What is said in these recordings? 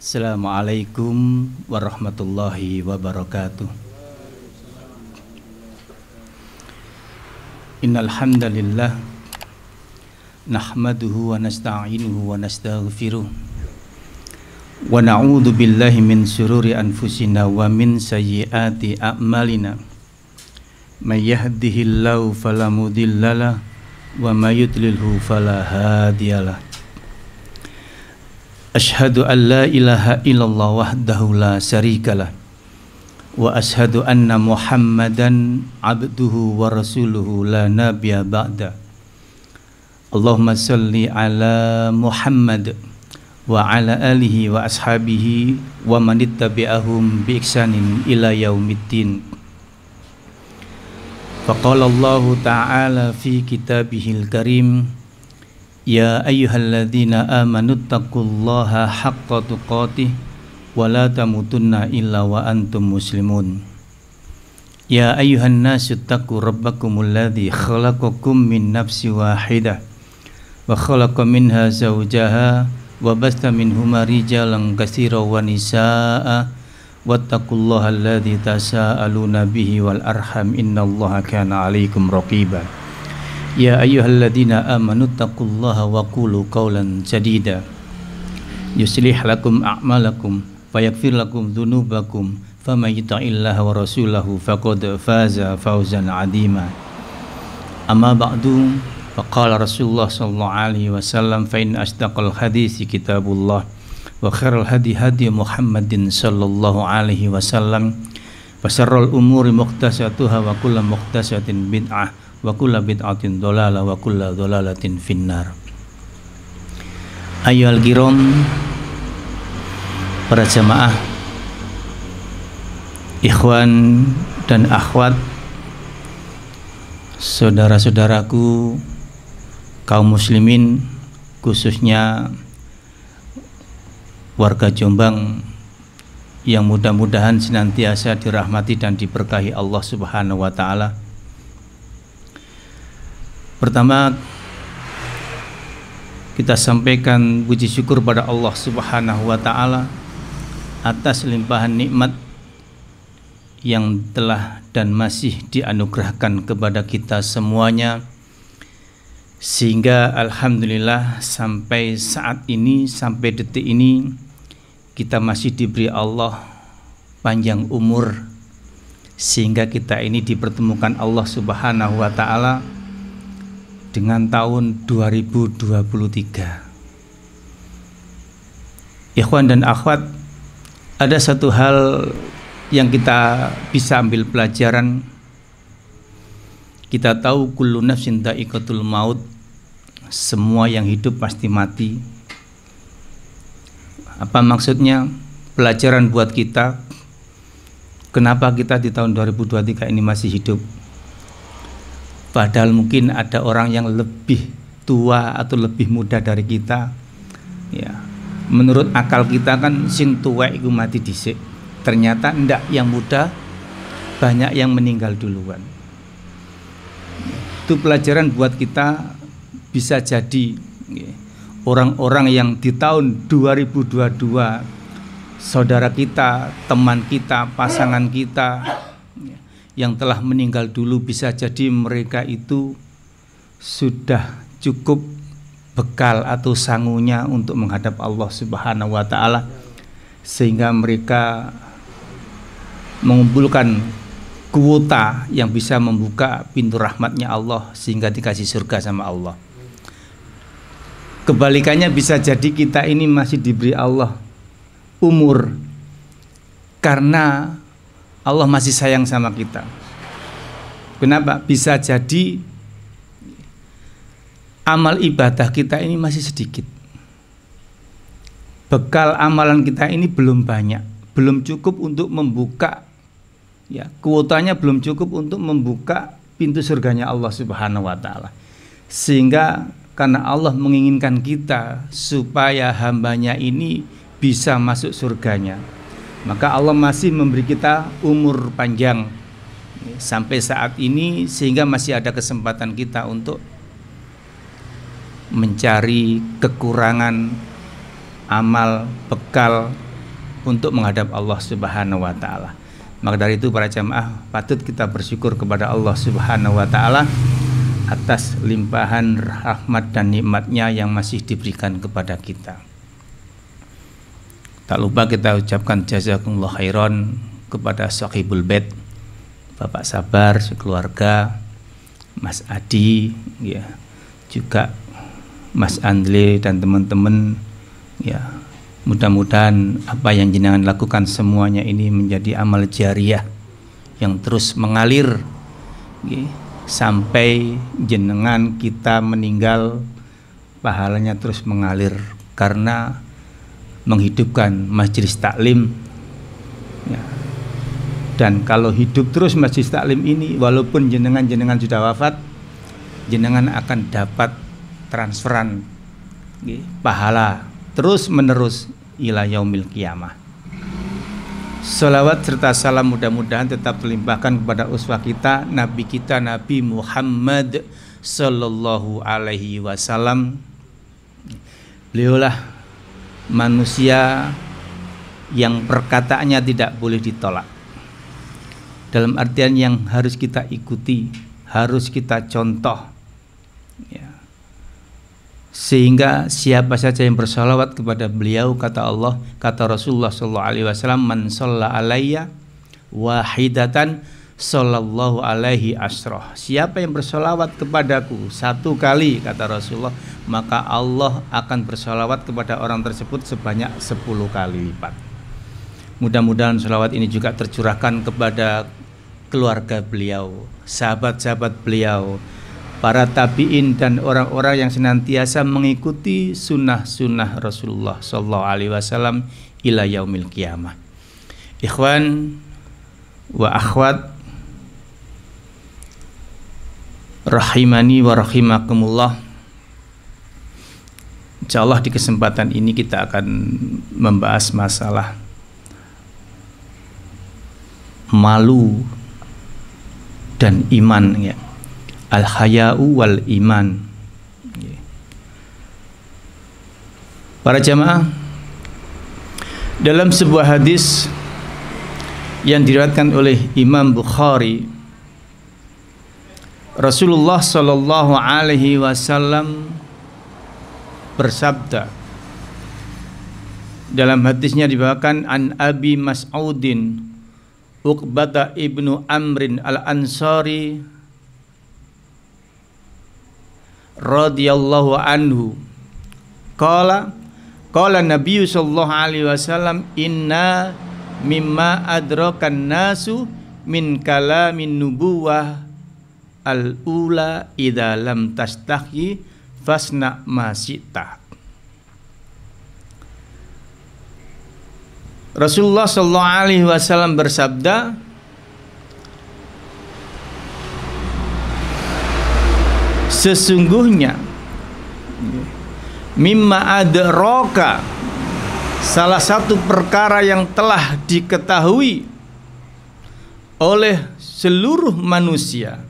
Assalamualaikum warahmatullahi wabarakatuh. Innal hamdalillah nahmaduhu wa nasta'inuhu wa nastaghfiruh wa na'udzu billahi min syururi anfusina wa min sayyiati a'malina. May yahdihillahu fala mudhillalah wa may yudlilhu fala hadiyalah. Ashhadu an la ilaha illallah wahdahu la syarikalah wa ashhadu anna Muhammadan abduhu wa rasuluhu la nabiyya ba'da. Allahumma salli ala Muhammad wa ala alihi wa ashabihi wa man ittabi'ahum bi ihsanin ila yaumiddin. Faqala Allah ta'ala fi kitabihil karim, ya ayyuhalladzina amanu taqullaha haqqa tuqatih wa la tamutunna illa wa antum muslimun. Ya ayyuhan nasu taqu rabbakumul ladzi khalaqakum min nafsin wahidah wa khalaqa minha zawjaha wa basta minhuma rijalan katsiran wa nisaa'a wattaqullaha alladzi tasaaluna bihi wal arham innallaha kana 'alaikum raqiba. Ya ayyuhalladzina amanu taqullaha wa qulu qawlan sadida yuslih lakum a'malakum wa yaghfir lakum dzunubakum faman yuti'illaha wa rasulahu faqad faza fawzan 'azima. Amma ba'du, faqala Rasulullah sallallahu alaihi wasallam, fa in asdaqal haditsi kitabullah wa khairal hadi hadi Muhammadin sallallahu alaihi wasallam wa syarrul umuri muhdatsatuha wa kullu muhdatsatin bid'ah wa kullu bid'atin dhalalah wa kullu dhalalatin finnar. Ayyuhal kiram, para jamaah, ikhwan dan akhwat, saudara-saudaraku kaum muslimin, khususnya warga Jombang yang mudah-mudahan senantiasa dirahmati dan diberkahi Allah Subhanahu wa taala. Pertama, kita sampaikan puji syukur pada Allah Subhanahu wa taala atas limpahan nikmat yang telah dan masih dianugerahkan kepada kita semuanya, sehingga alhamdulillah sampai saat ini, sampai detik ini, kita masih diberi Allah panjang umur, sehingga kita ini dipertemukan Allah Subhanahu wa taala dengan tahun 2023. Ikhwan dan akhwat, ada satu hal yang kita bisa ambil pelajaran. Kita tahu kullu nafsin dha'iqatul maut, semua yang hidup pasti mati. Apa maksudnya? Pelajaran buat kita, kenapa kita di tahun 2023 ini masih hidup, padahal mungkin ada orang yang lebih tua atau lebih muda dari kita. Ya, menurut akal kita kan sing tuwek iku mati dhisik. Ternyata ndak, yang muda banyak yang meninggal duluan. Itu pelajaran buat kita. Bisa jadi orang-orang yang di tahun 2022 saudara kita, teman kita, pasangan kita yang telah meninggal dulu, bisa jadi mereka itu sudah cukup bekal atau sangunya untuk menghadap Allah Subhanahu wa taala, sehingga mereka mengumpulkan kuota yang bisa membuka pintu rahmatnya Allah sehingga dikasih surga sama Allah. Kebalikannya, bisa jadi kita ini masih diberi Allah umur karena Allah masih sayang sama kita. Kenapa? Bisa jadi amal ibadah kita ini masih sedikit, bekal amalan kita ini belum banyak, belum cukup untuk membuka, ya, kuotanya belum cukup untuk membuka pintu surganya Allah Subhanahu wa taala. Sehingga karena Allah menginginkan kita supaya hambanya ini bisa masuk surganya, maka Allah masih memberi kita umur panjang sampai saat ini, sehingga masih ada kesempatan kita untuk mencari kekurangan amal, bekal untuk menghadap Allah Subhanahu wa taala. Maka dari itu para jamaah patut kita bersyukur kepada Allah Subhanahu wa taala atas limpahan rahmat dan nikmatnya yang masih diberikan kepada kita. Tak lupa kita ucapkan jazakumullah khairan kepada Sahibul Bait, Bapak Sabar sekeluarga, Mas Adi, ya, juga Mas Andle dan teman-teman, ya. Mudah-mudahan apa yang jenengan lakukan semuanya ini menjadi amal jariah yang terus mengalir, ya, sampai jenengan kita meninggal, pahalanya terus mengalir karena menghidupkan majelis taklim, ya. Dan kalau hidup terus majelis taklim ini, walaupun jenengan sudah wafat, jenengan akan dapat transferan, ya, pahala terus menerus ila yaumil qiyamah. Salawat serta salam mudah-mudahan tetap terlimpahkan kepada uswah kita, Nabi kita Nabi Muhammad sallallahu alaihi wasallam. Beliaulah manusia yang perkataannya tidak boleh ditolak, dalam artian yang harus kita ikuti, harus kita contoh, ya. Sehingga siapa saja yang bersalawat kepada beliau, kata Allah, kata Rasulullah sallallahu alaihi wasallam, man shalla alayya wahidatan sallallahu alaihi asroh. Siapa yang bersalawat kepadaku satu kali, kata Rasulullah, maka Allah akan bersalawat kepada orang tersebut sebanyak 10 kali lipat. Mudah-mudahan salawat ini juga tercurahkan kepada keluarga beliau, sahabat-sahabat beliau, para tabi'in dan orang-orang yang senantiasa mengikuti sunnah-sunnah Rasulullah sallallahu alaihi wasallam ila yaumil qiyamah. Ikhwan wa akhwat rahimani wa rahimakumullah. Insyaallah di kesempatan ini kita akan membahas masalah malu dan iman, ya. Al-haya'u wal iman. Para jamaah, dalam sebuah hadis yang diriwayatkan oleh Imam Bukhari, Rasulullah sallallahu alaihi wasallam bersabda, dalam hadisnya dibawakan an Abi Mas'udin Uqbata ibnu Amrin al-Ansari radhiyallahu anhu, qala Nabi sallallahu alaihi wasallam, inna mimma adrakan nasu min kalamin nubuwah al-ula idza lam tastahyi fasna ma syi'ta. Rasulullah sallallahu alaihi wasallam bersabda, sesungguhnya mimma adraka, salah satu perkara yang telah diketahui oleh seluruh manusia,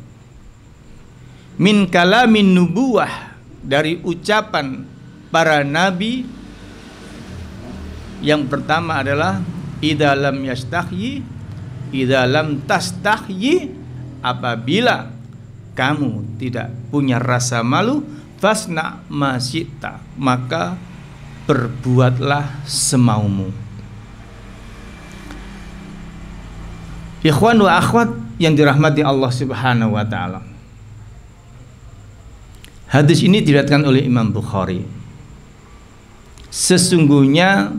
min kalamin nubuwah, dari ucapan para nabi, yang pertama adalah idza lam yastahyi, idza lam tastahyi, apabila kamu tidak punya rasa malu, fasna ma syi'ta, maka berbuatlah semaumu. Ikhwan wa akhwat yang dirahmati Allah Subhanahu wa taala, hadis ini diriwayatkan oleh Imam Bukhari. Sesungguhnya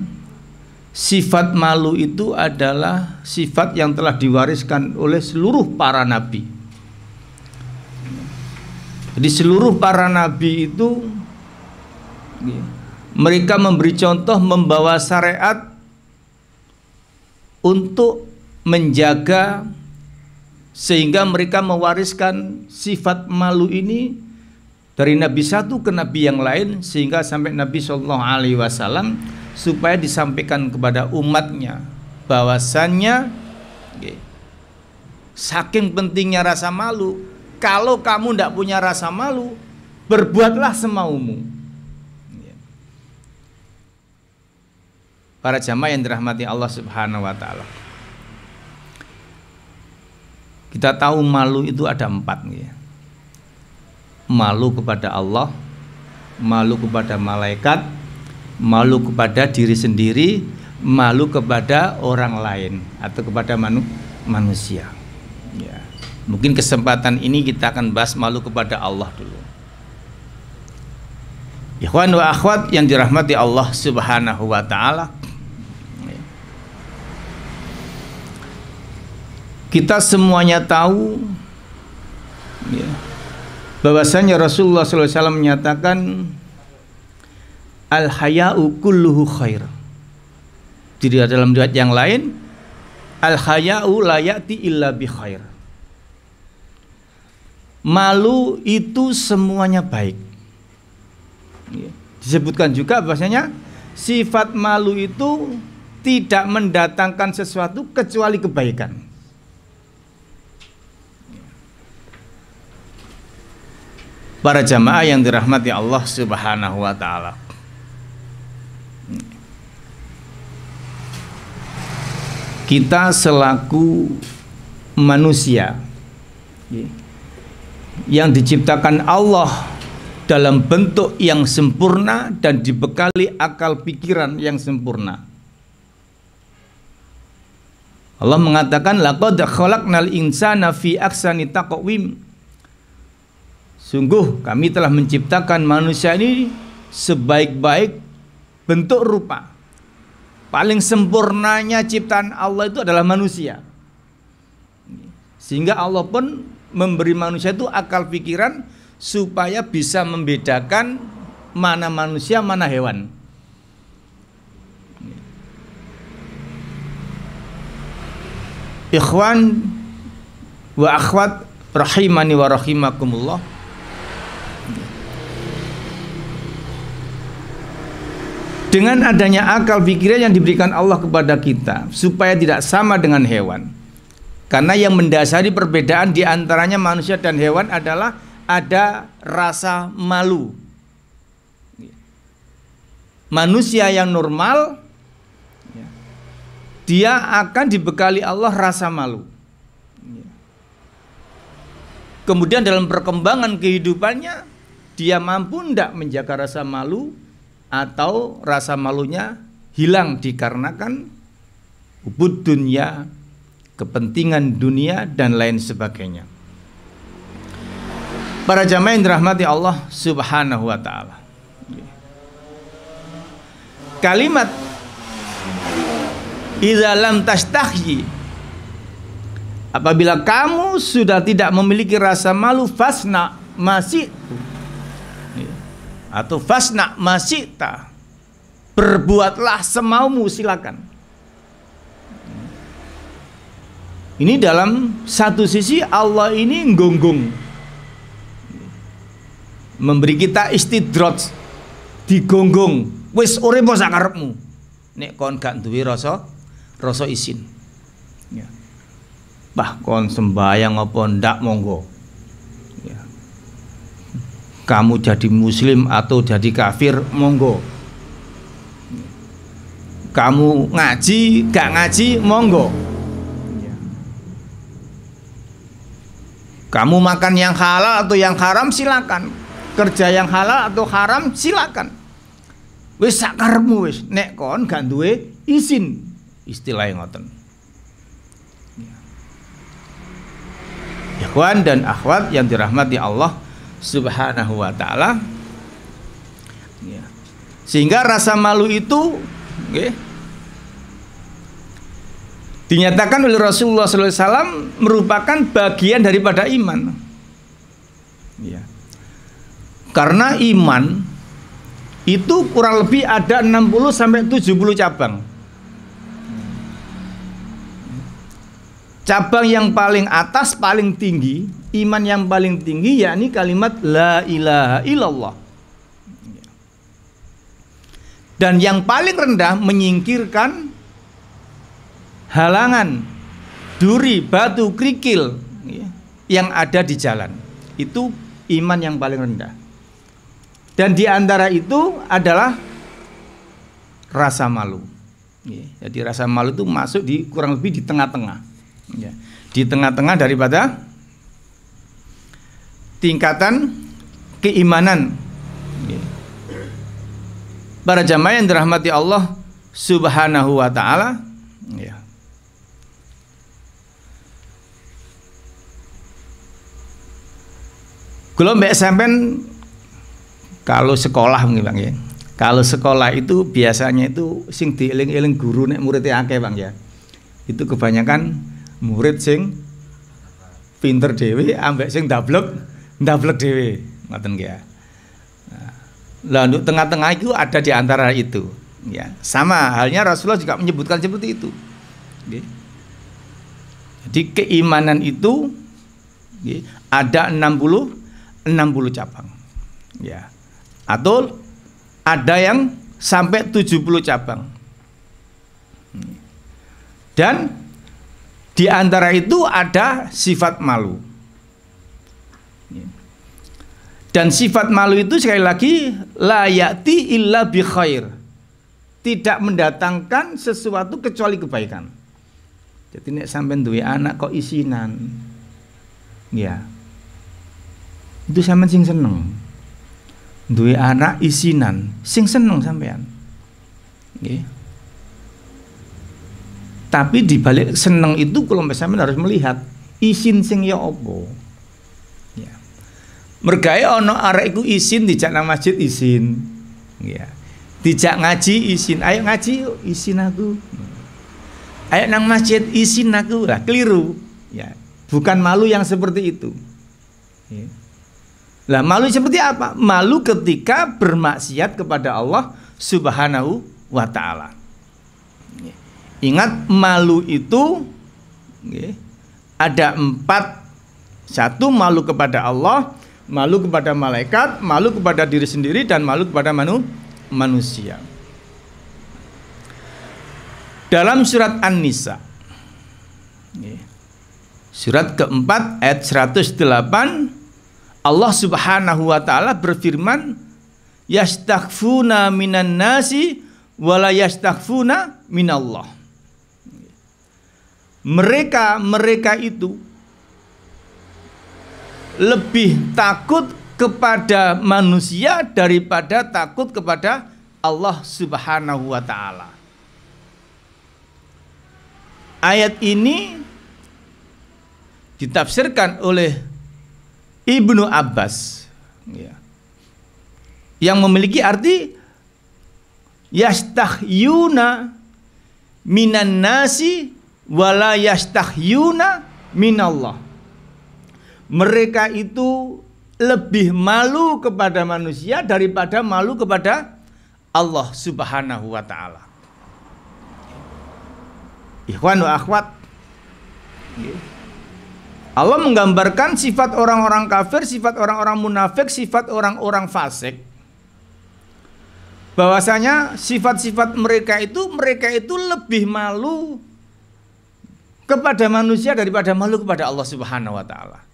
sifat malu itu adalah sifat yang telah diwariskan oleh seluruh para nabi. Di seluruh para nabi itu, mereka memberi contoh, membawa syariat untuk menjaga, sehingga mereka mewariskan sifat malu ini dari nabi satu ke nabi yang lain, sehingga sampai Nabi sallallahu alaihi wasallam supaya disampaikan kepada umatnya bahwasannya saking pentingnya rasa malu, kalau kamu tidak punya rasa malu, berbuatlah semaumu. Para jamaah yang dirahmati Allah Subhanahu wa taala. Kita tahu malu itu ada 4 ya. Malu kepada Allah, malu kepada malaikat, malu kepada diri sendiri, malu kepada orang lain atau kepada manusia. Ya. Mungkin kesempatan ini kita akan bahas malu kepada Allah dulu. Ikhwan wa akhwat yang dirahmati Allah Subhanahu wa taala. Kita semuanya tahu ya, bahwasanya Rasulullah SAW menyatakan al-haya'u kulluhu khair. Di dalam riwayat yang lain, al-haya'u la ya'ti illa bi khair. Malu itu semuanya baik. Disebutkan juga bahwasanya sifat malu itu tidak mendatangkan sesuatu kecuali kebaikan. Para jamaah yang dirahmati Allah Subhanahu wa taala. Kita selaku manusia yang diciptakan Allah dalam bentuk yang sempurna dan dibekali akal pikiran yang sempurna. Allah mengatakan laqad khalaqnal insana fi ahsani taqwim. Sungguh kami telah menciptakan manusia ini sebaik-baik bentuk rupa. Paling sempurnanya ciptaan Allah itu adalah manusia. Sehingga Allah pun memberi manusia itu akal pikiran supaya bisa membedakan mana manusia, mana hewan. Ikhwan wa akhwat rahimani wa rahimakumullah. Dengan adanya akal pikiran yang diberikan Allah kepada kita supaya tidak sama dengan hewan. Karena yang mendasari perbedaan di antaranya manusia dan hewan adalah ada rasa malu. Manusia yang normal dia akan dibekali Allah rasa malu. Kemudian dalam perkembangan kehidupannya dia mampu tidak menjaga rasa malu atau rasa malunya hilang dikarenakan hubud dunia, kepentingan dunia dan lain sebagainya. Para jamaah yang dirahmati Allah Subhanahu wa taala. Kalimat idza lam tastahyi, apabila kamu sudah tidak memiliki rasa malu, fasna masih atau fasna masita, berbuatlah semaumu, silakan. Ini dalam satu sisi Allah ini nggonggong, memberi kita istidraj, digonggong, wis urip sak karepmu. Nek kon gak duwe rasa isin. Ya. Bah kon sembayang apa ndak monggo. Ya. Kamu jadi muslim atau jadi kafir monggo. Kamu ngaji gak ngaji monggo. Kamu makan yang halal atau yang haram silakan. Kerja yang halal atau haram silakan. Wis sak karepmu wis, nek kon gak duwe izin, istilahnya ngoten. Ikhwan dan akhwat yang dirahmati Allah Subhanahu wa taala. Sehingga rasa malu itu dinyatakan oleh Rasulullah SAW merupakan bagian daripada iman. Ya. Karena iman itu kurang lebih ada 60 sampai 70 cabang. Cabang yang paling atas, paling tinggi, iman yang paling tinggi yakni kalimat la ilaha illallah. Dan yang paling rendah menyingkirkan halangan, duri, batu, kerikil yang ada di jalan. Itu iman yang paling rendah. Dan di antara itu adalah rasa malu. Jadi rasa malu itu masuk di kurang lebih di tengah-tengah. Ya. Di tengah-tengah daripada tingkatan keimanan. Para jamaah yang dirahmati Allah Subhanahu wa taala, ya. Kula mbek sampean kalau sekolah mungkin Bang ya. Kalau sekolah itu biasanya itu sing dieling-eling guru nek muridnya akeh Bang ya. Itu kebanyakan murid sing pinter dhewe ambek sing ndablek dhewe. Ngoten ya. Lah untuk tengah-tengah itu ada di antara itu. Ya, sama halnya Rasulullah juga menyebutkan seperti itu. Jadi keimanan itu ada 60 cabang. Ya. Atau ada yang sampai 70 cabang. Dan di antara itu ada sifat malu. Dan sifat malu itu sekali lagi la ya'ti illa bi khair. Tidak mendatangkan sesuatu kecuali kebaikan. Jadi nek sampean duwe anak kok isinan. Ya. Itu sampean sing seneng. Duwe anak isinan, sing seneng sampean. Nggih. Tapi di balik seneng itu kalau sampean harus melihat isin sing ya apa. Ya. Mergawe ana arek iku isin dijak nang masjid isin. Ya. Dijak ngaji isin, ayo ngaji yuk, isin aku. Ayo nang masjid isin aku. Lah keliru. Ya. Bukan malu yang seperti itu. Ya. Lah malu seperti apa? Malu ketika bermaksiat kepada Allah Subhanahu wa taala. Ingat malu itu ada 4. 1 malu kepada Allah, malu kepada malaikat, malu kepada diri sendiri dan malu kepada manusia. Dalam surat An-Nisa surat keempat ayat 108 Allah Subhanahu wa taala berfirman, yastakhfuna minan nasi wala yastakhfuna minallah. Mereka itu lebih takut kepada manusia daripada takut kepada Allah Subhanahu wa taala. Ayat ini ditafsirkan oleh Ibnu Abbas ya, yang memiliki arti yastahyuna minan nasi wala yastahyuna minallah. Mereka itu lebih malu kepada manusia daripada malu kepada Allah Subhanahu wa taala. Ikhwan wa akhwat, Allah menggambarkan sifat orang-orang kafir, sifat orang-orang munafik, sifat orang-orang fasik. Bahwasanya sifat-sifat mereka itu lebih malu kepada manusia daripada malu kepada Allah Subhanahu wa taala.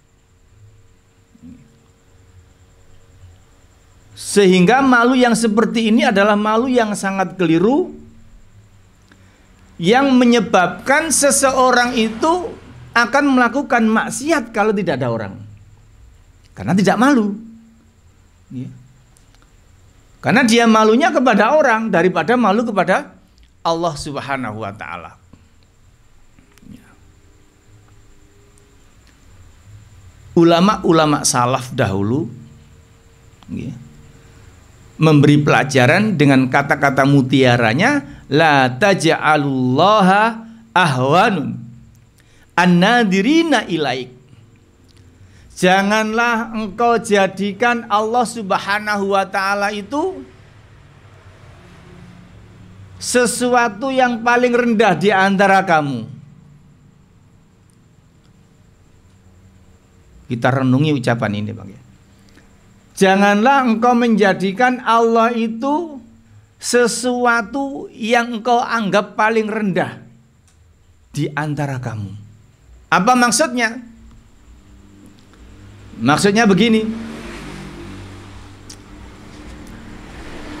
Sehingga malu yang seperti ini adalah malu yang sangat keliru, yang menyebabkan seseorang itu akan melakukan maksiat kalau tidak ada orang, karena tidak malu ya. Karena dia malunya kepada orang daripada malu kepada Allah Subhanahu wa ta'ala ya. Ulama-ulama salaf dahulu ya, memberi pelajaran dengan kata-kata mutiaranya, la taj'alullaha ahwanun an-nadirina ilaik. Janganlah engkau jadikan Allah Subhanahu wa ta'ala itu sesuatu yang paling rendah di antara kamu. Kita renungi ucapan ini Bang ya. Janganlah engkau menjadikan Allah itu sesuatu yang engkau anggap paling rendah di antara kamu. Apa maksudnya? Maksudnya begini.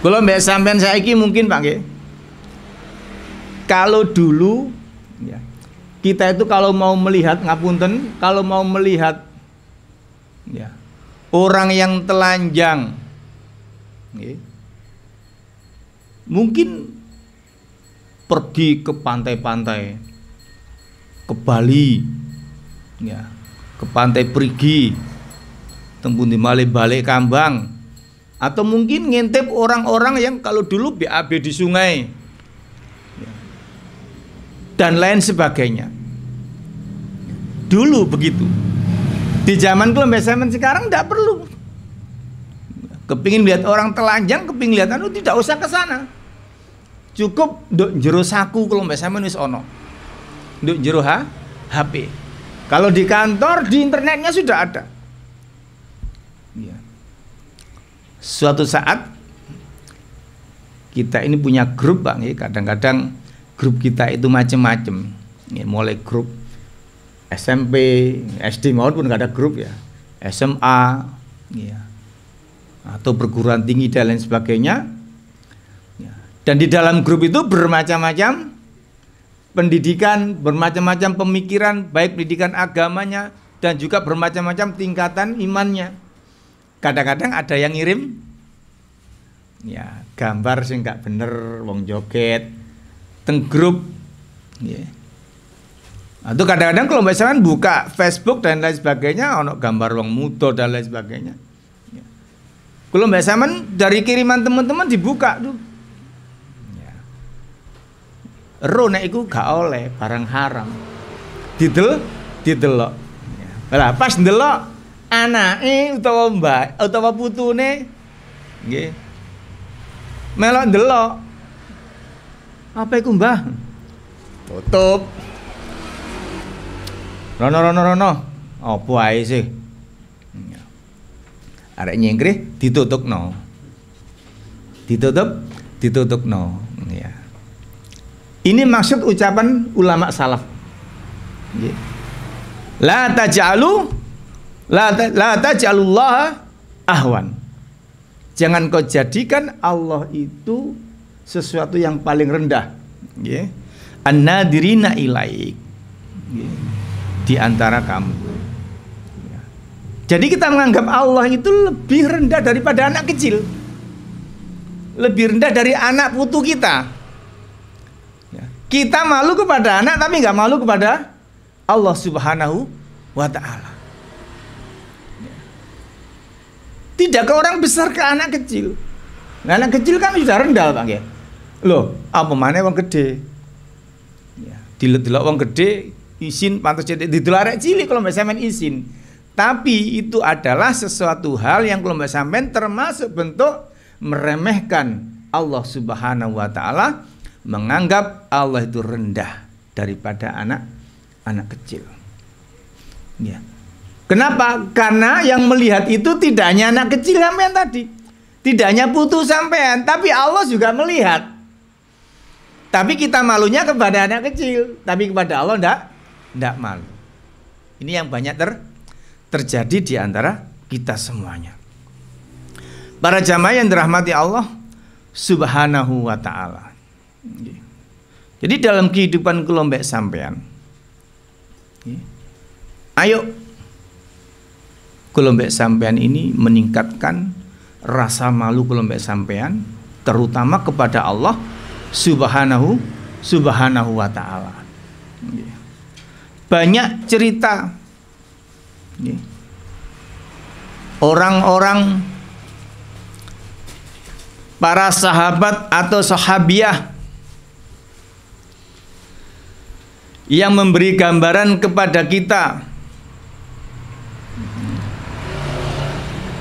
Kalau mbak sampean saiki mungkin Pak nggih. Kalau dulu ya, kita itu kalau mau melihat ngapunten, kalau mau melihat ya, orang yang telanjang ya, mungkin pergi ke pantai-pantai, ke Bali ya, ke pantai Perigi, tembun di Male balik Kambang, atau mungkin ngintip orang-orang yang kalau dulu BAB di sungai dan lain sebagainya. Dulu begitu. Di zaman Kelompok Semen sekarang tidak perlu. Kepingin lihat orang telanjang, kepingin lihat anu, tidak usah ke sana. Cukup nduk jero saku Kelompok Semen wis ono. Nduk jero HP. Kalau di kantor, di internetnya sudah ada. Ya. Suatu saat kita ini punya grup, Bang, ya. Kadang-kadang grup kita itu macam-macam. Ya, mulai grup SMP, SD maupun nggak ada grup ya, SMA, ya, atau perguruan tinggi dan lain sebagainya. Ya. Dan di dalam grup itu bermacam-macam pendidikan, bermacam-macam pemikiran, baik pendidikan agamanya dan juga bermacam-macam tingkatan imannya. Kadang-kadang ada yang ngirim ya gambar sih nggak bener, wong joget teng grup ya. Atau kadang-kadang kalau misalkan buka Facebook dan lain sebagainya ono gambar wong muda dan lain sebagainya ya. Kalau misalkan dari kiriman teman-teman dibuka tuh ya. Nek iku gak oleh barang haram didelok ya. Lah pas ndelok anake utawa mbak utawa putune nggih melok ndelok apa iku mbah tutup rono apa ae sih arek nyengkrih ditutupno ya. Ini maksud ucapan ulama salaf nggih. La taj'alullaha ahwan. Jangan kau jadikan Allah itu sesuatu yang paling rendah, ya. An-nadirina ilaik, ya. Di antara kamu. Ya. Jadi kita menganggap Allah itu lebih rendah daripada anak kecil, lebih rendah dari anak putu kita. Ya. Kita malu kepada anak, tapi nggak malu kepada Allah Subhanahu wa Ta'ala. Tidak ke orang besar, ke anak kecil. Nah, anak kecil kan sudah rendah, Pak ya. Loh, apa mana wong gede? Ya, dilok wong gede izin pantas jadi didelok arek cilik kalau mbak sampean izin. Tapi itu adalah sesuatu hal yang kalau mbak sampean termasuk bentuk meremehkan Allah Subhanahu wa Ta'ala, menganggap Allah itu rendah daripada anak kecil. Ya. Kenapa? Karena yang melihat itu tidak hanya anak kecil sampean tadi, tidak hanya putu sampean, tapi Allah juga melihat. Tapi kita malunya kepada anak kecil, tapi kepada Allah enggak malu. Ini yang banyak terjadi di antara kita semuanya. Para jamaah yang dirahmati Allah Subhanahu wa Ta'ala. Jadi dalam kehidupan kelompok sampean, ayo kelompok sampean ini meningkatkan rasa malu kelompok sampean, terutama kepada Allah Subhanahu wa Ta'ala. Banyak cerita orang-orang, para sahabat atau sahabiah yang memberi gambaran kepada kita.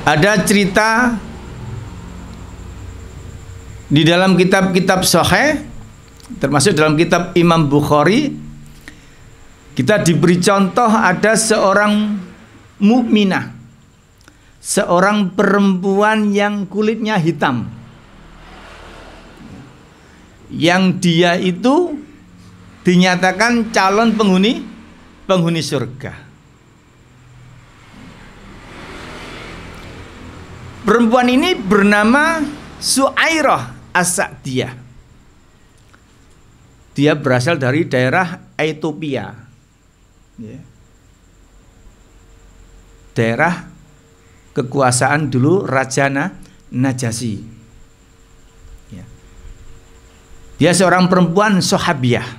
Ada cerita di dalam kitab-kitab Sahih, termasuk dalam kitab Imam Bukhari. Kita diberi contoh ada seorang mukminah, seorang perempuan yang kulitnya hitam, yang dia itu dinyatakan calon penghuni surga. Perempuan ini bernama Su'airah As-Sa'diyah. Di Dia berasal dari daerah Ethiopia, ya. Daerah kekuasaan dulu Raja Najasyi, ya. Dia seorang perempuan sahabiah,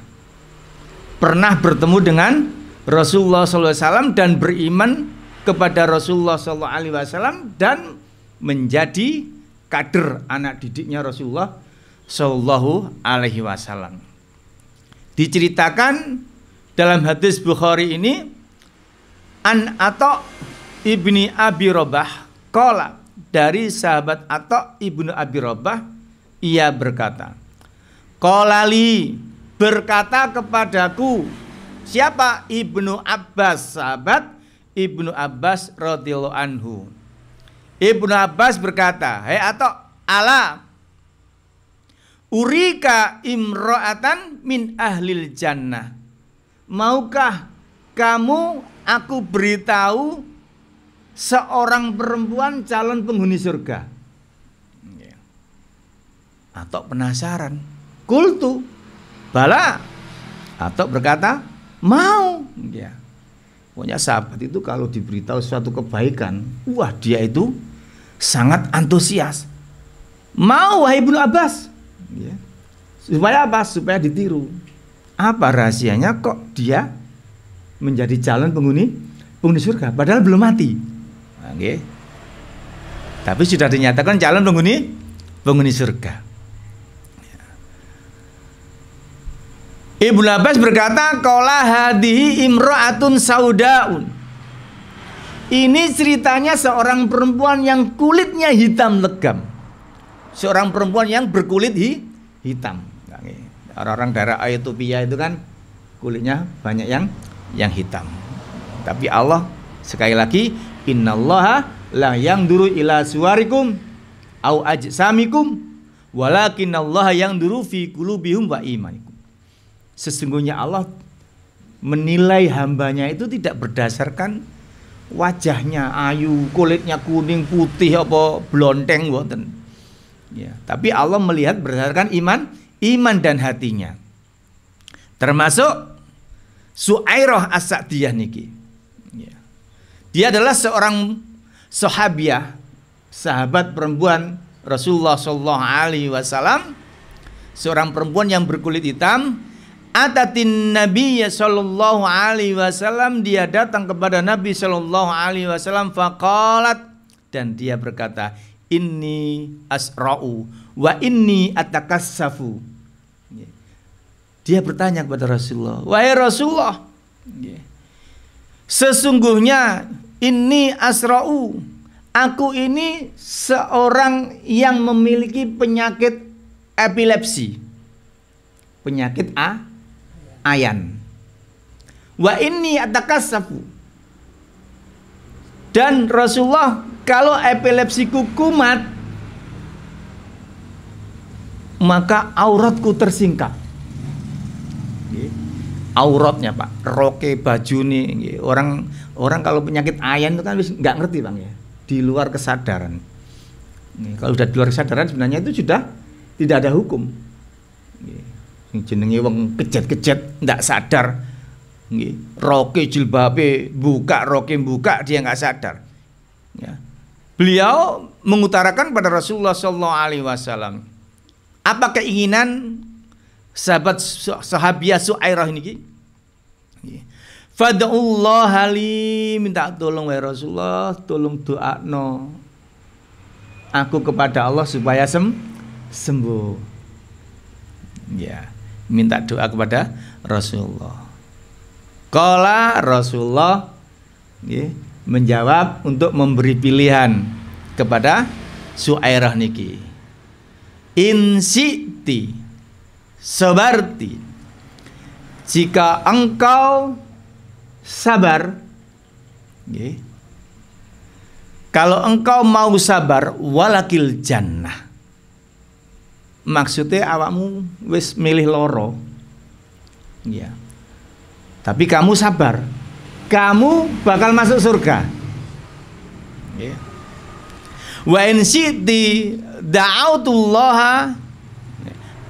pernah bertemu dengan Rasulullah SAW dan beriman kepada Rasulullah SAW dan menjadi kader anak didiknya Rasulullah SAW. Diceritakan dalam hadis Bukhari ini, an Atha ibni Abi Rabah qala, dari sahabat Atha ibnu Abi Rabah, ia berkata, qalali, berkata kepadaku, siapa? Ibnu Abbas, sahabat Ibnu Abbas radhiyallahu anhu. Ibnu Abbas berkata, "Hei Atha, ala urika imra'atan min ahlil jannah. Maukah kamu aku beritahu seorang perempuan calon penghuni surga?" Atha penasaran. Qultu, bala. Atha berkata, mau. Ya. Pokoknya sahabat itu kalau diberitahu suatu kebaikan, wah dia itu sangat antusias. Mau, wahai Ibnu Abbas. Ya. Supaya apa? Supaya ditiru. Apa rahasianya kok dia menjadi calon penghuni surga padahal belum mati? Okay. Tapi sudah dinyatakan calon penghuni surga. Ibnu Abbas berkata, qala hadhihi imra'atun saudaun. Ini ceritanya seorang perempuan yang kulitnya hitam legam. Seorang perempuan yang berkulit hitam. Orang-orang daerah Ethiopia itu kan kulitnya banyak yang hitam. Tapi Allah sekali lagi, innallaha la yanzuru ila suwarikum au ajsamikum walakinallaha yanzuru fi qulubihim wa imanikum. Sesungguhnya Allah menilai hambanya itu tidak berdasarkan wajahnya ayu, kulitnya kuning, putih, apa blonteng, boten. Ya, tapi Allah melihat berdasarkan iman dan hatinya. Termasuk Su'airah As-Sa'diyah niki. Ya. Dia adalah seorang sahabiah, sahabat perempuan Rasulullah SAW, seorang perempuan yang berkulit hitam. Atatin Nabiya sallallahu alaihi wasallam, dia datang kepada Nabi sallallahu alaihi wasallam, faqalat, dan dia berkata, inni asra'u wa inni atakassafu. Dia bertanya kepada Rasulullah, wahai Rasulullah, sesungguhnya inni asra'u, aku ini seorang yang memiliki penyakit epilepsi, penyakit ayan. Wa inni atakassafu, dan Rasulullah, kalau epilepsiku kumat, maka auratku tersingkap. Auratnya Pak, roke, baju nih. Orang kalau penyakit ayan itu kan nggak ngerti Bang ya, di luar kesadaran. Kalau sudah di luar kesadaran sebenarnya itu sudah tidak ada hukum. Jenenge wong kejet-kejet ndak sadar, roke jilbabe buka, roke buka, dia nggak sadar. Ya. Beliau mengutarakan pada Rasulullah SAW, apa keinginan sahabiah Su'airah ini? Fad'ullah li, minta tolong wahai Rasulullah, tolong doakno aku kepada Allah supaya sembuh. Ya. Minta doa kepada Rasulullah. Qala Rasulullah menjawab untuk memberi pilihan kepada Su'airah niki. In syi'ti sabarti, jika engkau sabar, kalau engkau mau sabar, walakil jannah, maksudnya awakmu wis milih loro, ya. Tapi kamu sabar, kamu bakal masuk surga. Ya. Wa in syi'ti da'autullaha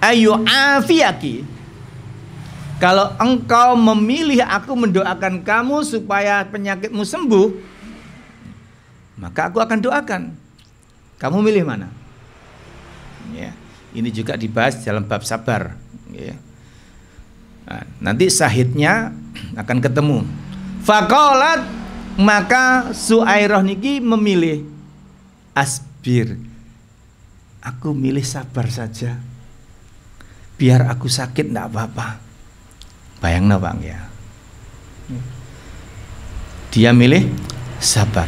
ayu afiyaki, Kalau engkau memilih aku mendoakan kamu supaya penyakitmu sembuh, maka aku akan doakan. Kamu milih mana? Ya, ini juga dibahas dalam bab sabar. Ya. Nah, nanti syahidnya akan ketemu. Faqalat, maka Suairah niki memilih asbir. Aku milih sabar saja. Biar aku sakit enggak apa-apa. Bayangna Bang ya. Dia milih sabar.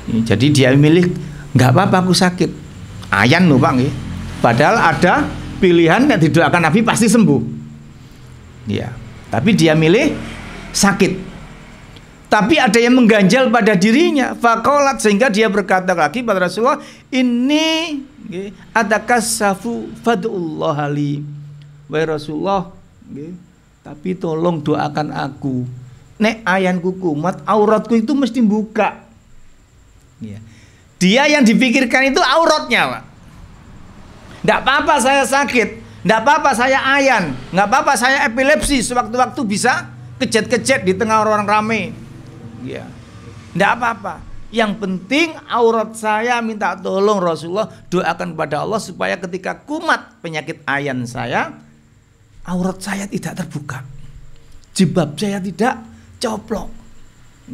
Jadi dia milih enggak apa-apa aku sakit. Ayan loh Bang ya. Padahal ada pilihan yang didoakan Nabi pasti sembuh. Ya. Tapi dia milih sakit. Tapi ada yang mengganjal pada dirinya. Faqalat, sehingga dia berkata lagi pada Rasulullah, ini atakassafu fad'ullah li. Wahai Rasulullah, tapi tolong doakan aku. Nek ayanku kumat, auratku itu mesti buka. Dia yang dipikirkan itu auratnya, Pak. Tidak apa-apa saya sakit, tidak apa-apa saya ayan, nggak apa-apa saya epilepsi, sewaktu-waktu bisa kejet-kejet di tengah orang ramai. Ya, tidak apa-apa. Yang penting aurat saya minta tolong Rasulullah, doakan kepada Allah supaya ketika kumat penyakit ayan saya, aurat saya tidak terbuka, jilbab saya tidak coplok,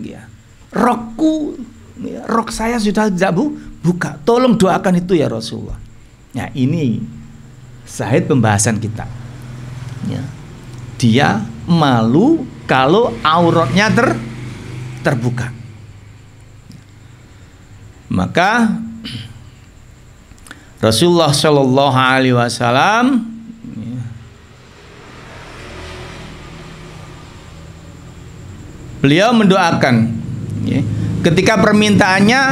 ya. Rok saya sudah tidak buka. Tolong doakan itu ya Rasulullah. Nah ini syahid pembahasan kita. Ya. Dia malu kalau auratnya terbuka. Maka Rasulullah Shallallahu Alaihi Wasallam beliau mendoakan ketika permintaannya,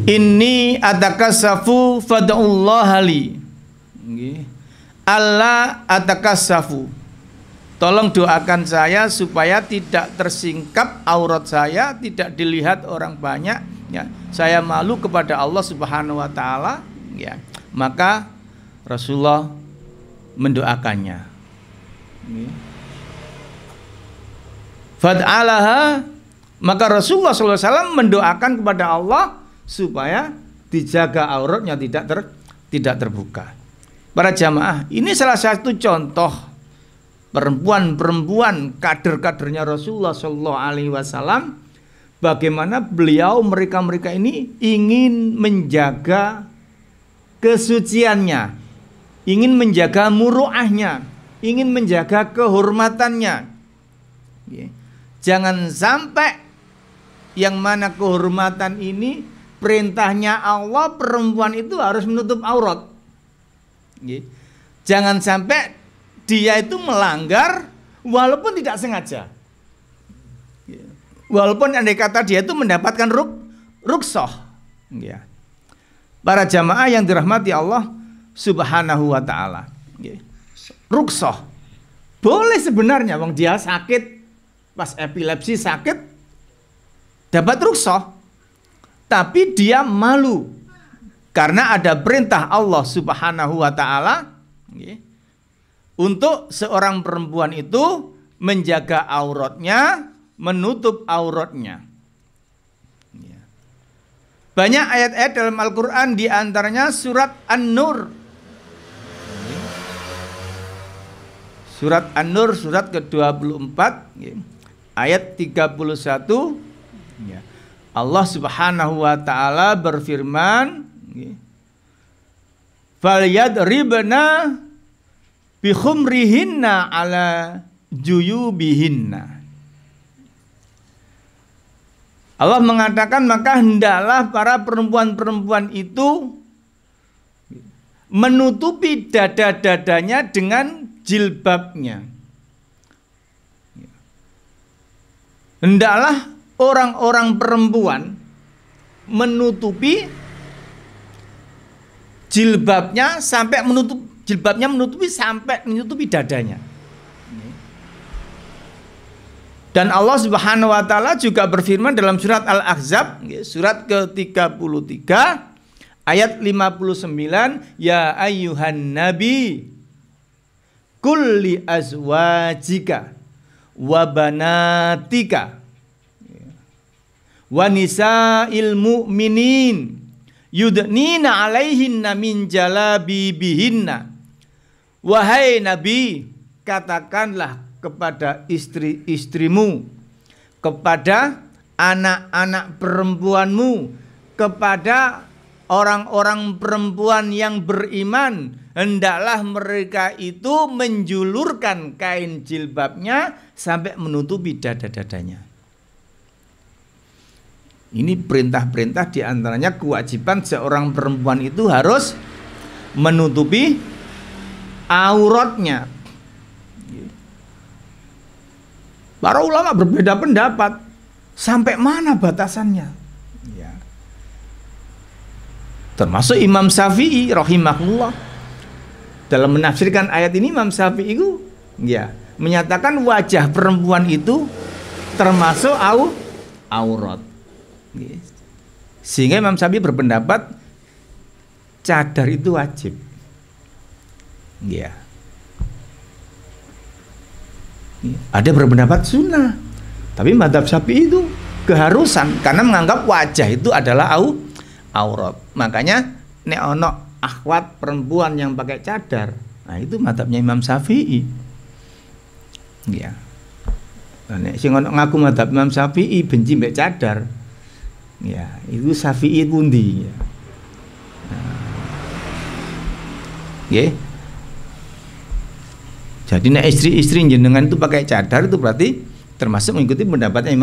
inni atakassafu fad'ullah li, Allah atakassafu, tolong doakan saya supaya tidak tersingkap aurat saya, tidak dilihat orang banyak, ya. Saya malu kepada Allah Subhanahu wa taala, ya. Maka Rasulullah mendoakannya. Fad'alaha, maka Rasulullah SAW mendoakan kepada Allah supaya dijaga auratnya tidak terbuka. Para jamaah, ini salah satu contoh perempuan-perempuan kader-kadernya Rasulullah Shallallahu Alaihi Wasallam, bagaimana beliau mereka ini ingin menjaga kesuciannya, ingin menjaga muruahnya, ingin menjaga kehormatannya. Jangan sampai yang mana kehormatan ini perintahnya Allah, perempuan itu harus menutup aurat. Jangan sampai dia itu melanggar walaupun tidak sengaja. Walaupun andai kata dia itu mendapatkan rukhsah. Para jamaah yang dirahmati Allah Subhanahu wa taala. Rukhsah boleh sebenarnya, wong dia sakit pas epilepsi sakit dapat rukhsah. Tapi dia malu karena ada perintah Allah Subhanahu wa taala untuk seorang perempuan itu menjaga auratnya, menutup auratnya. Banyak ayat-ayat dalam Al-Quran, di antaranya surat An-Nur. Surat An-Nur, surat ke-24, ayat 31. Allah Subhanahu wa ta'ala berfirman, falyadribna bikhumrihinna ala juyubihinna. Allah mengatakan, maka hendaklah para perempuan-perempuan itu menutupi dada-dadanya dengan jilbabnya. Hendaklah orang-orang perempuan menutupi jilbabnya sampai menutupi dadanya. Dan Allah Subhanahu wa taala juga berfirman dalam surat Al-Ahzab, surat ke-33 ayat 59, ya ayyuhan nabi kulli azwajika wa banatika wa nisa'il mu'minin yudnina alaihinna min jalabibihinna. Wahai Nabi, katakanlah kepada istri-istrimu, kepada anak-anak perempuanmu, kepada orang-orang perempuan yang beriman, hendaklah mereka itu menjulurkan kain jilbabnya sampai menutupi dada-dadanya. Ini perintah-perintah, diantaranya kewajiban seorang perempuan itu harus menutupi auratnya. Para ulama berbeda pendapat sampai mana batasannya. Ya. Termasuk Imam Syafi'i rahimahullah dalam menafsirkan ayat ini. Imam Syafi'i itu ya menyatakan wajah perempuan itu termasuk aurat. Sehingga Imam Syafi'i berpendapat cadar itu wajib. Ya. Ada berpendapat sunnah, tapi mazhab Syafi'i itu keharusan karena menganggap wajah itu adalah aurat. Makanya nek ono akhwat perempuan yang pakai cadar, nah itu mazhabnya Imam Syafi'i. Ya. Nek sing ono ngaku mazhab Imam Syafi'i benci mbek cadar, ya itu Syafi'i pundi ya. Nggih. Jadi nek istri-istri jenengan itu pakai cadar itu berarti termasuk mengikuti pendapatnya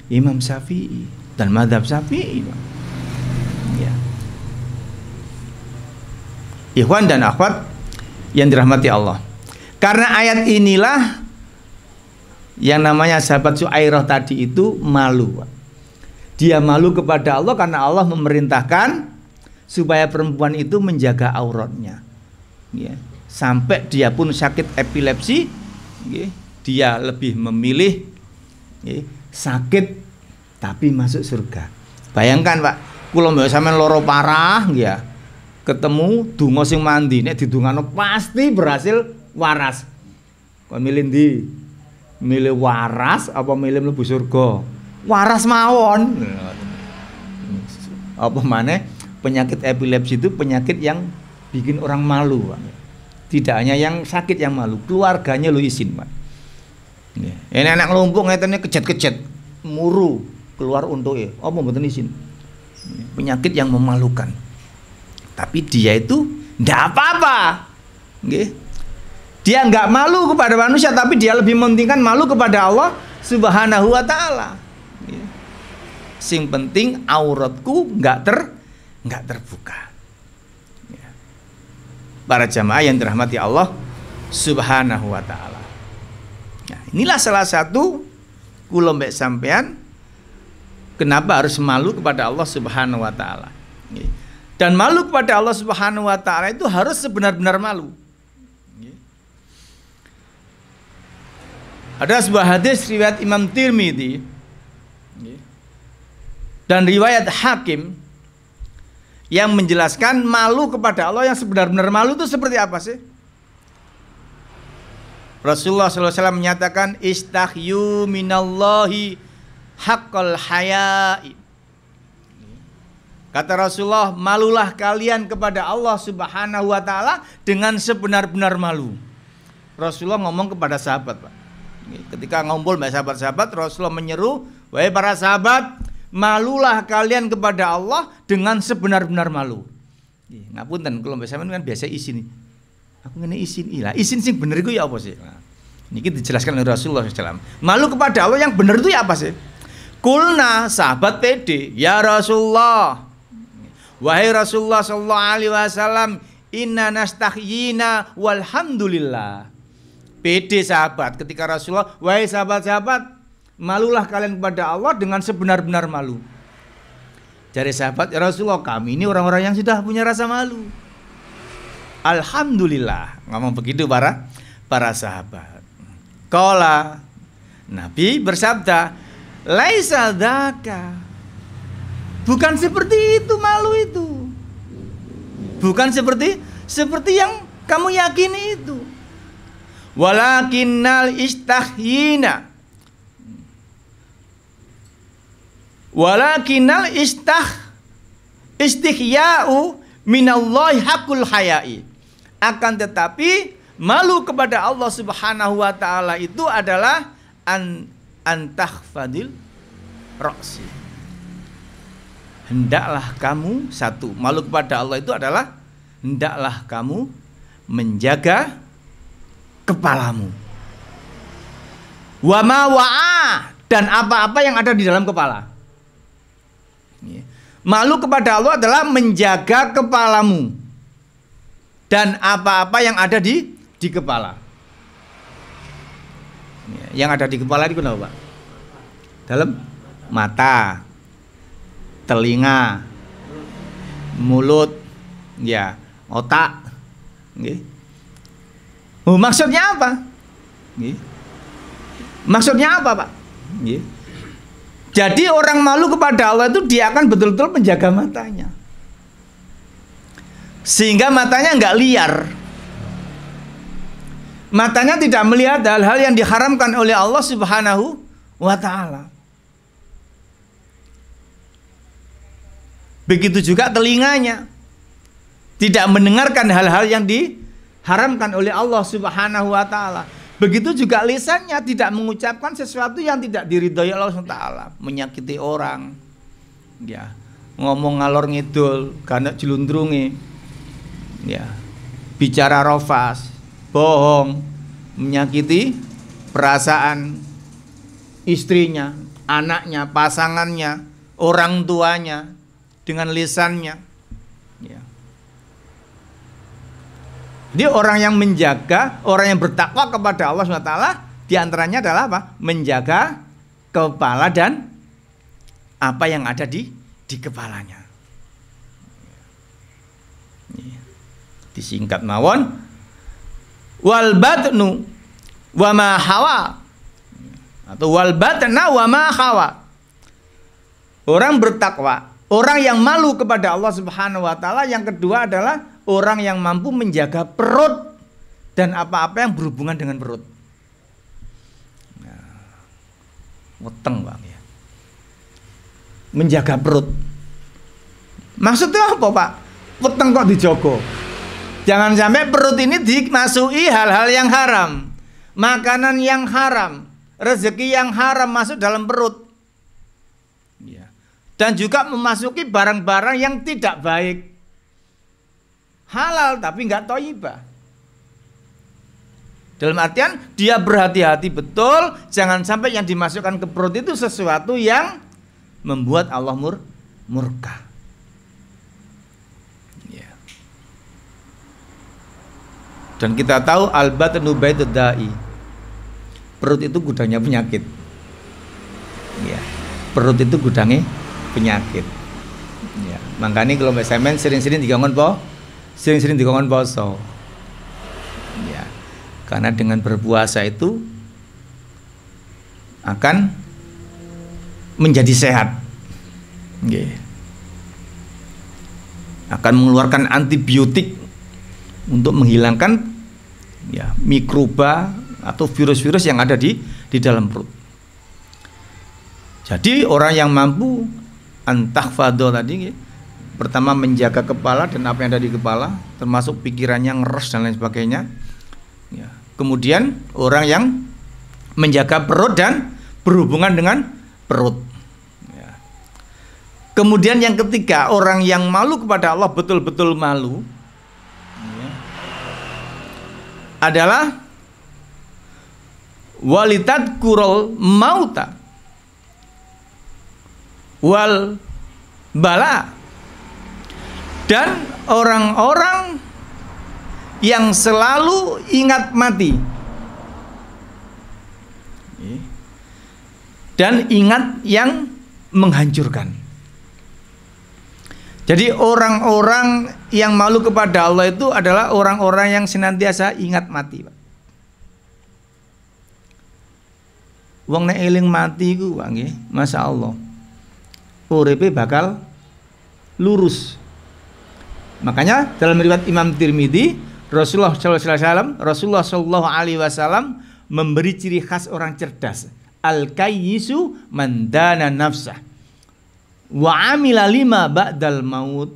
Imam Syafi'i dan mazhab Syafi'i. Ya. Ikhwan dan akhwat yang dirahmati Allah. Karena ayat inilah yang namanya sahabat Syuairah tadi itu malu. Dia malu kepada Allah karena Allah memerintahkan supaya perempuan itu menjaga auratnya. Ya. Sampai dia pun sakit epilepsi, dia lebih memilih sakit tapi masuk surga. Bayangkan Pak, kula mbok sampean loro parah ya, ketemu donga sing mandi, nek didongano pasti berhasil waras. Kok milih ndi? Milih waras apa milih mlebu surga? Waras mawon. Apa maneh penyakit epilepsi itu penyakit yang bikin orang malu, Pak. Tidak hanya yang sakit yang malu, keluarganya lo izin, Pak. Ini anak ngelumpuk ngaitannya kejet-kejet, muru keluar untuk apa mboten izin. Penyakit yang memalukan. Tapi dia itu ndak apa-apa. Nggih. Dia nggak malu kepada manusia, tapi dia lebih mementingkan malu kepada Allah Subhanahu wa taala. Sing penting auratku nggak terbuka. Para jamaah yang dirahmati Allah Subhanahu wa taala. Nah, inilah salah satu kula mbek sampean kenapa harus malu kepada Allah Subhanahu wa taala. Dan malu kepada Allah Subhanahu wa taala itu harus sebenar-benar malu. Ada sebuah hadis riwayat Imam Tirmidzi dan riwayat Hakim yang menjelaskan malu kepada Allah yang sebenar-benar malu itu seperti apa sih? Rasulullah SAW menyatakan istahyu minallahi haqqal haya'i. Kata Rasulullah, malulah kalian kepada Allah Subhanahu wa taala dengan sebenar-benar malu. Rasulullah ngomong kepada sahabat, Pak. Ketika ngumpul sama sahabat-sahabat, Rasulullah menyeru, wahai para sahabat, malulah kalian kepada Allah dengan sebenar-benar malu. Ngapunten kalau mbak sampean kan biasa isin. Aku ngene isin. Iya, isin sing bener iku ya apa sih? Nah, niki dijelaskan oleh Rasulullah SAW. Malu kepada Allah yang bener itu ya apa sih? Kulna sahabat pede, ya Rasulullah. Wahai Rasulullah sallallahu alaihi wasallam, inna nastahyina walhamdulillah. Pede sahabat ketika Rasulullah, wahai sahabat-sahabat, malulah kalian kepada Allah dengan sebenar-benar malu. Dari sahabat, ya Rasulullah, kami ini orang-orang yang sudah punya rasa malu. Alhamdulillah. Ngomong begitu para sahabat. Qala, Nabi bersabda, laisa dzaka. Bukan seperti itu malu itu. Bukan seperti yang kamu yakini itu. Walakinnal istahyina. Walakinnal istihya'u minallahi hakul hayai. Akan tetapi malu kepada Allah Subhanahu wa taala itu adalah antahfadil ra'si. Hendaklah kamu, satu, malu kepada Allah itu adalah hendaklah kamu menjaga kepalamu. Wa ma wa'a, dan apa-apa yang ada di dalam kepala. Malu kepada Allah adalah menjaga kepalamu dan apa-apa yang ada di kepala. Yang ada di kepala itu kenapa, Pak? Dalam mata, telinga, mulut, ya, otak. Maksudnya apa? Maksudnya apa, Pak? Jadi orang malu kepada Allah itu dia akan betul-betul menjaga matanya, sehingga matanya nggak liar. Matanya tidak melihat hal-hal yang diharamkan oleh Allah Subhanahu wa ta'ala. Begitu juga telinganya, tidak mendengarkan hal-hal yang diharamkan oleh Allah Subhanahu wa ta'ala. Begitu juga lisannya, tidak mengucapkan sesuatu yang tidak diridhoi Allah Subhanahu wa ta'ala, menyakiti orang, ya, ngomong ngalor ngidul, karena jelundrungi, ya, bicara rofas, bohong, menyakiti perasaan istrinya, anaknya, pasangannya, orang tuanya dengan lisannya. Ya. Jadi orang yang menjaga, orang yang bertakwa kepada Allah SWT, diantaranya adalah apa? Menjaga kepala dan apa yang ada di kepalanya. Disingkat mawon, wal batnu wa ma hawa, atau wal batna wa ma hawa. Orang bertakwa, orang yang malu kepada Allah Subhanahu wa ta'ala. Yang kedua adalah orang yang mampu menjaga perut dan apa-apa yang berhubungan dengan perut. Nah, weteng, Bang, ya. Menjaga perut. Maksudnya apa, Pak? Weteng kok dijogo? Jangan sampai perut ini dimasuki hal-hal yang haram, makanan yang haram, rezeki yang haram masuk dalam perut. Ya. Dan juga memasuki barang-barang yang tidak baik. Halal tapi nggak thayyibah. Dalam artian dia berhati-hati betul, jangan sampai yang dimasukkan ke perut itu sesuatu yang membuat Allah murka. Ya. Dan kita tahu al-batnu baitud da'i. Perut itu gudangnya penyakit. Ya. Perut itu gudangnya penyakit. Ya. Makanya kalau Mbak Semen sering-sering digangguan sering-sering dikongkon poso, ya, karena dengan berpuasa itu akan menjadi sehat, ya. Akan mengeluarkan antibiotik untuk menghilangkan, ya, mikroba atau virus-virus yang ada di dalam perut. Jadi orang yang mampu antahfadho tadi, ya, pertama menjaga kepala dan apa yang ada di kepala, termasuk pikirannya ngeres dan lain sebagainya. Ya. Kemudian orang yang menjaga perut dan berhubungan dengan perut. Ya. Kemudian yang ketiga, orang yang malu kepada Allah, betul-betul malu, ya, adalah walitadkurul mauta wal bala. Dan orang-orang yang selalu ingat mati dan ingat yang menghancurkan. Jadi orang-orang yang malu kepada Allah itu adalah orang-orang yang senantiasa ingat mati, Pak. Wong nek eling mati ku, Pak, nggih, masyaallah, uripe bakal lurus. Makanya dalam riwayat Imam Tirmidzi, Rasulullah Shallallahu Alaihi Wasallam memberi ciri khas orang cerdas. Al-kayyisu man dana nafsah wa amila lima ba'dal maut.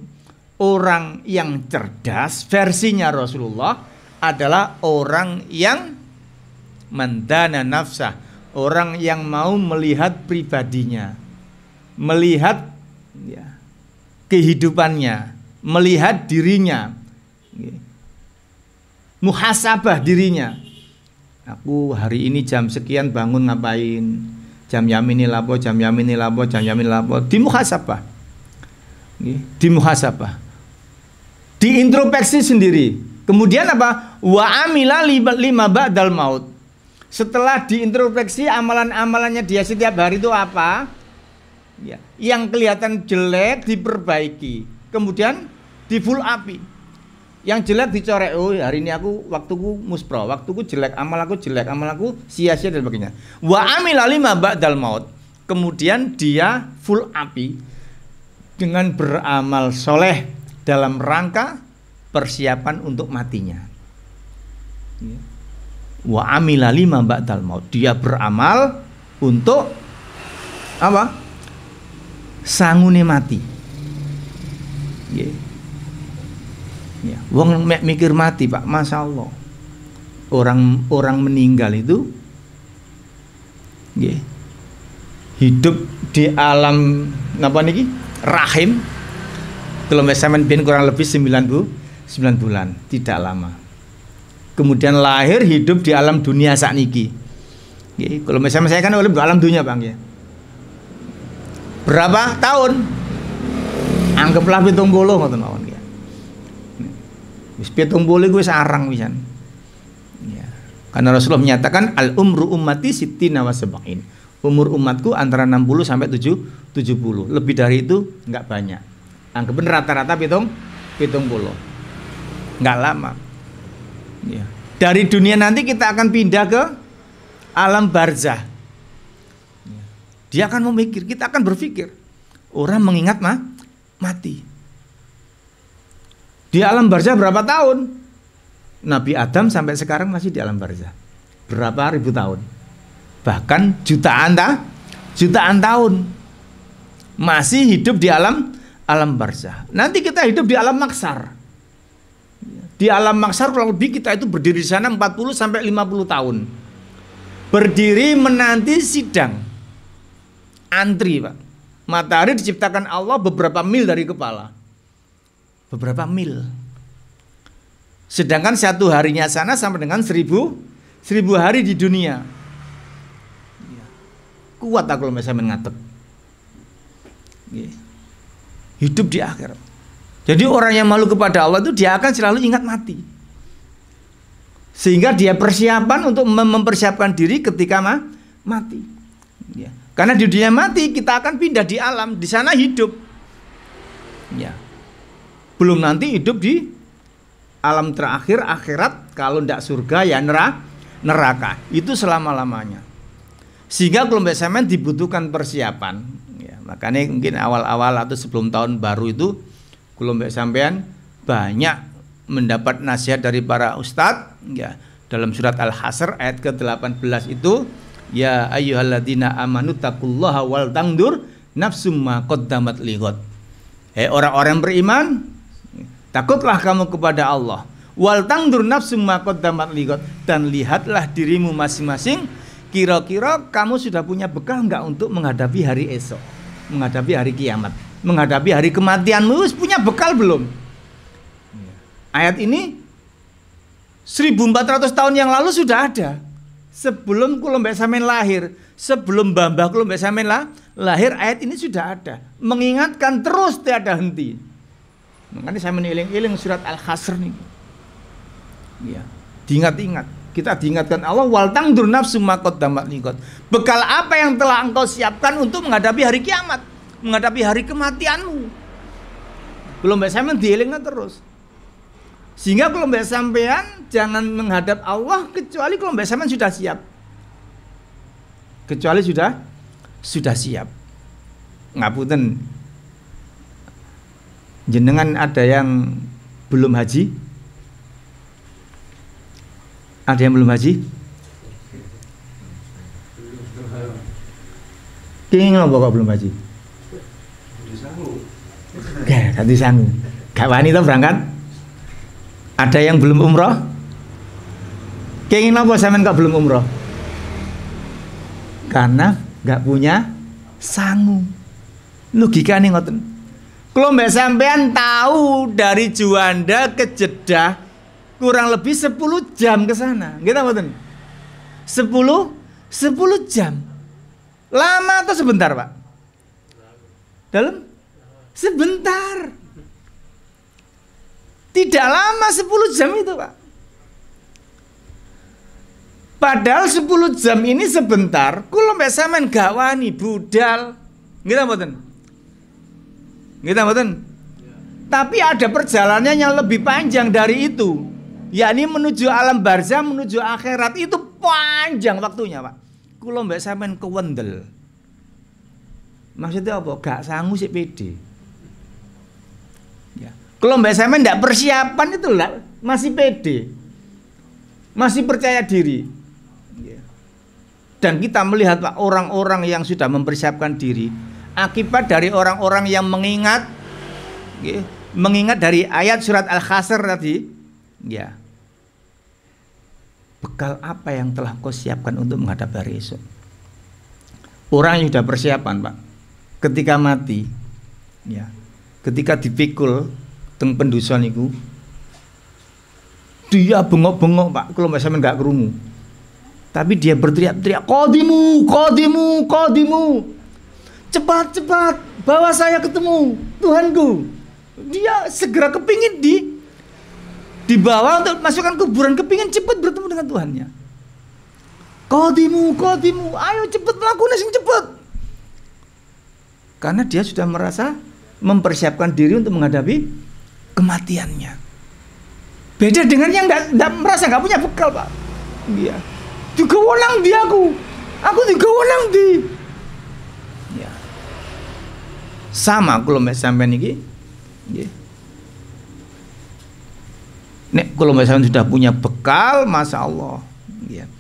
Orang yang cerdas versinya Rasulullah adalah orang yang mandana nafsah, orang yang mau melihat pribadinya, melihat ya, kehidupannya, melihat dirinya, muhasabah dirinya. Aku hari ini jam sekian bangun ngapain, jam yamini lapo, dimuhasabah, diintrospeksi sendiri. Kemudian apa? Wa amila lima ba'dal maut. Setelah diintrospeksi amalan-amalannya dia setiap hari itu apa? Ya, yang kelihatan jelek diperbaiki. Kemudian di full api. Yang jelek dicorek. Oh, hari ini waktuku muspro, waktuku jelek, amal aku sia-sia dan sebagainya. Wa amila lima ba'dal maut. Kemudian dia full api dengan beramal soleh dalam rangka persiapan untuk matinya. Wa amila lima ba'dal maut. Dia beramal untuk apa? Sangune mati. Ya. Wong mikir mati, Pak. Masya Allah. Orang meninggal itu hidup di alam apa niki? Rahim. Kalau mesamen bin kurang lebih 9 bulan, tidak lama. Kemudian lahir hidup di alam dunia sakniki. Kalau misalnya saya kan oleh alam dunia, Bang ya. Berapa tahun? Anggaplah 70 ngoten mawon ya. Wis 70 iku wis arang wisan. Ya. Karena Rasulullah menyatakan al umru ummati sittina wa sab'in. Umur umatku antara 60 sampai 70. Lebih dari itu enggak banyak. Anggapin rata-rata 70. Enggak lama. Ya. Dari dunia nanti kita akan pindah ke alam barzah. Dia akan memikir, kita akan berpikir. Orang mengingat mati. Di alam barzah berapa tahun? Nabi Adam sampai sekarang masih di alam barzah. Berapa ribu tahun? Bahkan jutaan tahun masih hidup di alam barzah. Nanti kita hidup di alam maksar. Di alam maksar kurang lebih kita itu berdiri di sana 40 sampai 50 tahun. Berdiri menanti sidang. Antri, Pak. Matahari diciptakan Allah beberapa mil dari kepala. Beberapa mil. Sedangkan satu harinya sana sampai dengan 1000 hari di dunia. Kuat aku kalau misalnya mengatek. Hidup di akhirat. Jadi orang yang malu kepada Allah itu dia akan selalu ingat mati. Sehingga dia persiapan untuk mempersiapkan diri ketika mati. Ya. Karena di dunia mati kita akan pindah di alam, di sana hidup. Ya. Belum nanti hidup di alam terakhir akhirat, kalau tidak surga ya neraka. Itu selama-lamanya. Sehingga kelompok semen dibutuhkan persiapan. Ya, makanya mungkin awal-awal atau sebelum tahun baru itu kelompok sampean banyak mendapat nasihat dari para ustadz ya, dalam surat Al-Hasr ayat ke-18 itu ya ayyuhalladzina amanu taqullaha wal tangdur nafsum ma qaddamat lighad. Hei orang-orang beriman, takutlah kamu kepada Allah. Wal tangdur nafsum ma qaddamat lighad, dan lihatlah dirimu masing-masing kira-kira kamu sudah punya bekal enggak untuk menghadapi hari esok, menghadapi hari kiamat, menghadapi hari kematianmu, punya bekal belum? Ayat ini 1400 tahun yang lalu sudah ada. Sebelum Kulombek Samen lahir, sebelum Mbah Kulombek Samen lahir, ayat ini sudah ada. Mengingatkan terus tiada henti. Makanya saya meniling-iling surat Al-Hasr nih. Ya, diingat-ingat. Kita diingatkan Allah wal tangdur nafsum ma qaddamat lighad. Bekal apa yang telah engkau siapkan untuk menghadapi hari kiamat, menghadapi hari kematianmu. Kulombek Samen dielingkan terus. Sehingga kelompok sampean jangan menghadap Allah kecuali kelompok sampean sudah siap. Kecuali sudah siap. Ngapunten. Jenengan ada yang belum haji? Ada yang belum haji? Kenging apa kok belum haji? Gak disanggup. Gak wani to berangkat? Ada yang belum umroh? Kenging apa sampean kok belum umroh? Karena gak punya sangu. Logikane ngoten. Kalau mbak sampean tahu dari Juanda ke Jeddah kurang lebih 10 jam ke sana. Gitu mboten? 10 jam. Lama atau sebentar, Pak? Dalam sebentar. Tidak lama 10 jam itu, Pak. Padahal 10 jam ini sebentar, kula mbek sampean gak wani budal. Nggih ta mboten? Nggih ta mboten? Tapi ada perjalanan yang lebih panjang dari itu, yakni menuju alam barzah, menuju akhirat. Itu panjang waktunya, Pak. Kula mbek sampean kewendel. Maksudnya apa? Gak sanggup sik pede. Ya. Kalau mbak sampean ndak persiapan itu lah, masih pede, masih percaya diri. Ya. Dan kita melihat Pak, orang-orang yang sudah mempersiapkan diri, akibat dari orang-orang yang mengingat, ya, mengingat dari ayat surat Al-Hasr tadi, ya. Bekal apa yang telah kau siapkan untuk menghadap hari esok? Orang yang sudah persiapan, Pak, ketika mati, ya, ketika dipikul teng pendusan itu, dia bengok-bengok, Pak, kalau mbak sampean nggak kerungu, tapi dia berteriak-teriak, Qadimu, Qadimu, Qadimu, cepat-cepat, bawa saya ketemu Tuhanku. Dia segera kepingin dibawa untuk masukkan kuburan, kepingin cepat bertemu dengan Tuhannya. Qadimu, Qadimu, ayo cepat melakukan sing cepat. Karena dia sudah merasa mempersiapkan diri untuk menghadapi kematiannya. Beda dengan yang nggak merasa nggak punya bekal, Pak. Iya. Juga wenang di aku juga wenang di. Ya. Sama kalau mbak sampean iki. Nggih. Nek kalau mbak sampean sudah punya bekal, masya Allah. Ya.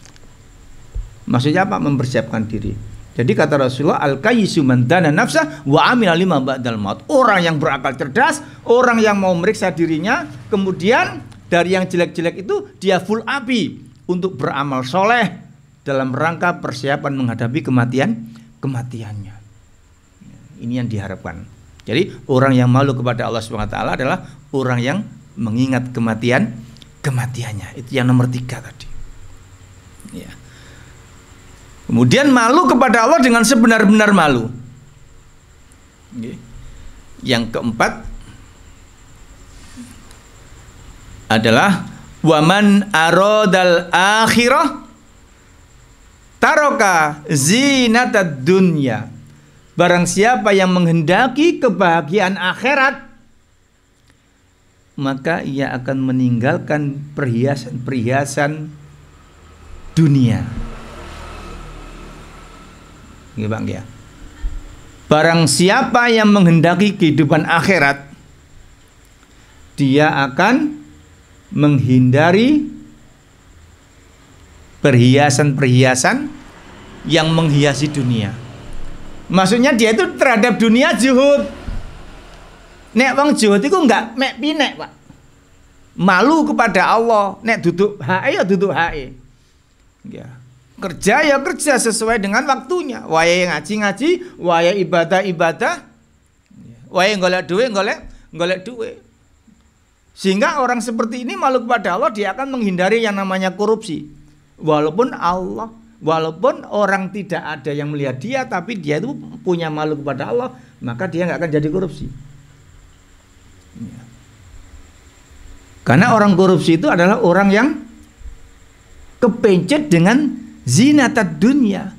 Maksudnya apa? Mempersiapkan diri. Jadi kata Rasulullah, al-kayyisu man dana nafsah wa amila lima ba'dal maut. Orang yang berakal cerdas, orang yang mau meriksa dirinya, kemudian dari yang jelek-jelek itu dia full api untuk beramal soleh dalam rangka persiapan menghadapi kematiannya. Ini yang diharapkan. Jadi orang yang malu kepada Allah SWT adalah orang yang mengingat kematiannya. Itu yang nomor 3 tadi. Ya. Kemudian malu kepada Allah dengan sebenar-benar malu. Yang keempat adalah waman aradal akhirah taroka zinatad dunya. Barang siapa yang menghendaki kebahagiaan akhirat, maka ia akan meninggalkan perhiasan-perhiasan dunia. Ini Bang ya. Barang siapa yang menghendaki kehidupan akhirat, dia akan menghindari perhiasan-perhiasan yang menghiasi dunia. Maksudnya dia itu terhadap dunia zuhud. Nek wong zuhud itu enggak mek pinek, Pak. Malu kepada Allah. Nek duduk hae ya duduk hae. Ya. Kerja ya kerja sesuai dengan waktunya. Wayahe ngaji-ngaji, wayahe ibadah-ibadah. Wayahe golek duit. Sehingga orang seperti ini malu kepada Allah, dia akan menghindari yang namanya korupsi. Walaupun orang tidak ada yang melihat dia, tapi dia itu punya malu kepada Allah, maka dia nggak akan jadi korupsi. Karena orang korupsi itu adalah orang yang kepencet dengan zinatad dunia,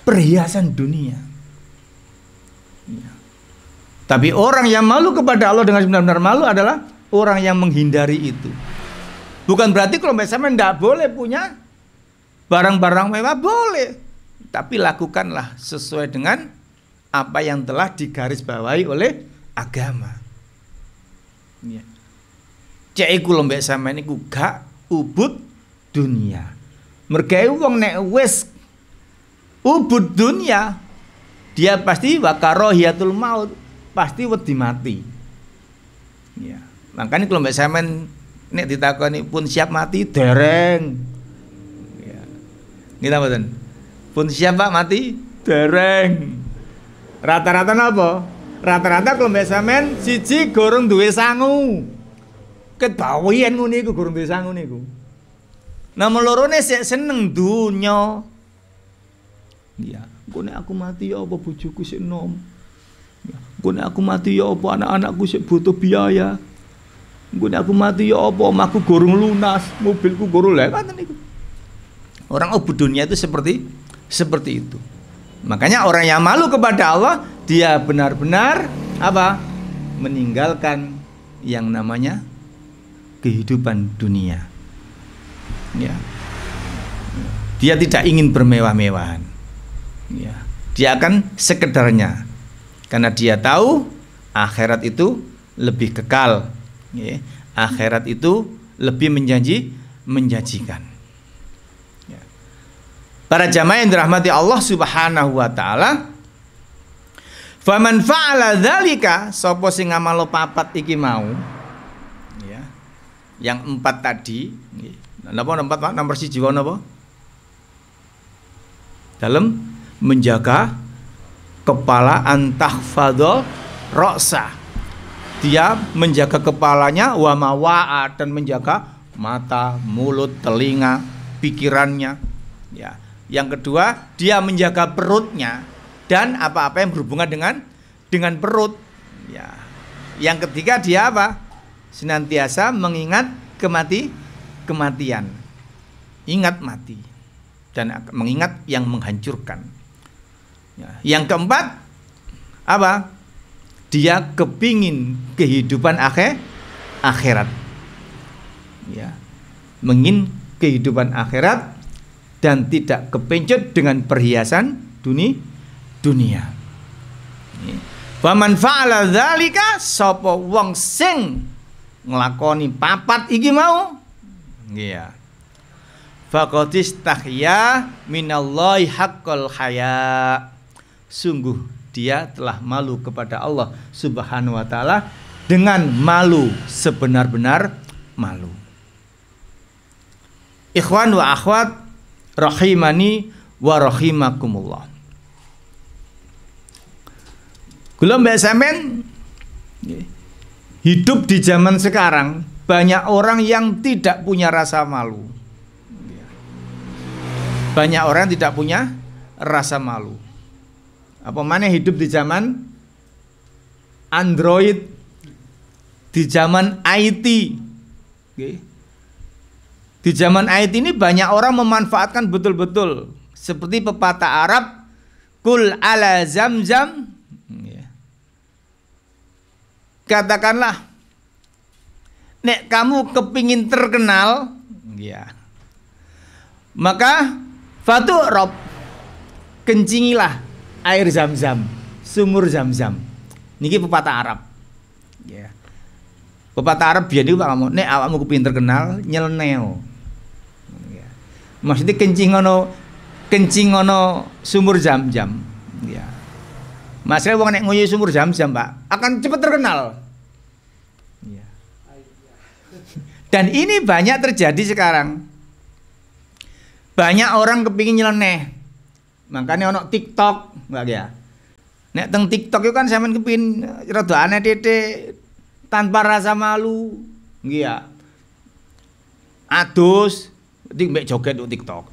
perhiasan dunia. Tapi orang yang malu kepada Allah dengan benar-benar malu adalah orang yang menghindari itu. Bukan berarti kalau misalnya tidak boleh punya barang-barang mewah, boleh. Tapi lakukanlah sesuai dengan apa yang telah digarisbawahi oleh agama. Cek iku lho mbek sampean niku gak ubud dunia. Mergawe wong nek wis ubud dunia, dia pasti wakarohiyatul maut, pasti wedi mati. Ya, makanya kalau mbak sampean nek ditakoni pun siap mati dereng. Ya. Nggih mboten? Pun siap Pak mati dereng. Rata-rata napa? Rata-rata kalau mbak sampean siji gorong duwe sangu. Kebawian ngono iku gorong duwe sangu niku. Nomor lorone sik seneng dunya. Ya, engko nek aku mati ya apa bojoku sik enom. Ya, engko nek aku mati ya apa anak-anakku sik butuh biaya. Engko nek aku mati ya apa omahku gorong lunas, mobilku gorong lewat niku. Orang ubud dunia itu seperti itu. Makanya orang yang malu kepada Allah, dia benar-benar apa? Meninggalkan yang namanya kehidupan dunia. Ya. Dia tidak ingin bermewah-mewahan. Ya. Dia akan sekedarnya. Karena dia tahu akhirat itu lebih kekal. Ya. Akhirat itu lebih menjanjikan. Ya. Para jamaah yang dirahmati Allah Subhanahu wa taala, faman fa'ala dzalika, sapa sing ngamalo papat iki mau, ya. Yang 4 tadi, nggih. Napa nomor 1 napa? Dalam menjaga kepala antahfadho ra'sa. Dia menjaga kepalanya wa mawa'a, dan menjaga mata, mulut, telinga, pikirannya. Ya. Yang kedua, dia menjaga perutnya dan apa-apa yang berhubungan dengan perut. Ya. Yang ketiga, dia apa? Senantiasa mengingat kematian. Ingat mati dan mengingat yang menghancurkan. Ya. Yang keempat, apa? Dia kepingin kehidupan akhirat. Ya. Mengin kehidupan akhirat dan tidak kepencut dengan perhiasan dunia. Wa man fa'ala dzalika, sapa wong sing nglakoni papat iki mau, iya, faqad istahya minallahi haqqal haya. Sungguh dia telah malu kepada Allah Subhanahu wa taala dengan malu sebenar-benar malu. Ikhwan wa akhwat rahimani wa rahimakumullah. Kula mbak sampean hidup di zaman sekarang, banyak orang yang tidak punya rasa malu. Banyak orang yang tidak punya rasa malu. Apa mana hidup di zaman Android, di zaman IT. Di zaman IT ini banyak orang memanfaatkan betul-betul, seperti pepatah Arab, kul ala zamzam. Katakanlah, nek kamu kepingin terkenal, ya, maka fatu rob, kencingilah air zam-zam, sumur zam-zam. Niki pepatah Arab. Ya. Pepatah Arab biyen niku kamu, nek awakmu kepingin terkenal, nyeleneo. Ya. Maksudnya kencing ono sumur zam-zam. Ya. Masalah wong nek nguyu sumur zam-zam, Pak, akan cepat terkenal. Ya. Dan ini banyak terjadi sekarang. Banyak orang kepingin nyeleneh. Makanya ono TikTok, enggak ya? Nek teng TikTok itu kan sampean kepingin rada aneh titik tanpa rasa malu, nggih ya. Adus, mbek joget di TikTok.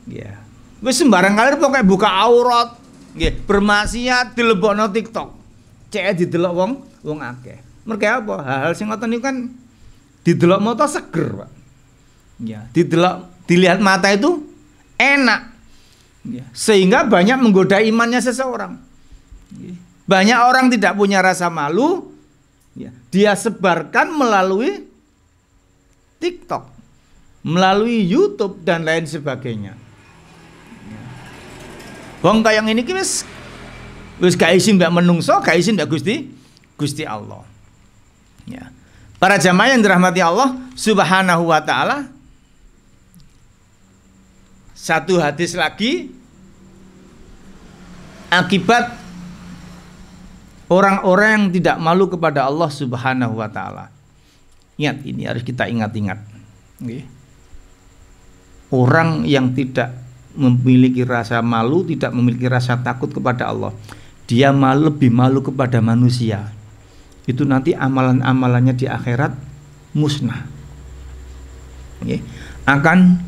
Nggih. Wis sembarang kali pokoke buka aurat, nggih, bermaksiat dilebokno TikTok. Cek didelok wong akeh. Mergo apa? Hal-hal sing ngoten niku kan didelok mata seger, Pak. Ya, dilihat mata itu enak. Ya, sehingga banyak menggoda imannya seseorang. Ya, banyak orang tidak punya rasa malu, ya, dia sebarkan melalui TikTok, melalui YouTube dan lain sebagainya. Wong kaya ngene iki wis gak isin mbak menungso, gak isin mbak Gusti Allah. Ya. Para jamaah yang dirahmati Allah Subhanahu wa taala, satu hadis lagi, akibat orang-orang yang tidak malu kepada Allah Subhanahu wa taala. Ingat, ini harus kita ingat-ingat. Orang yang tidak memiliki rasa malu, tidak memiliki rasa takut kepada Allah, dia lebih malu kepada manusia. Itu nanti amalan-amalannya di akhirat musnah. Akan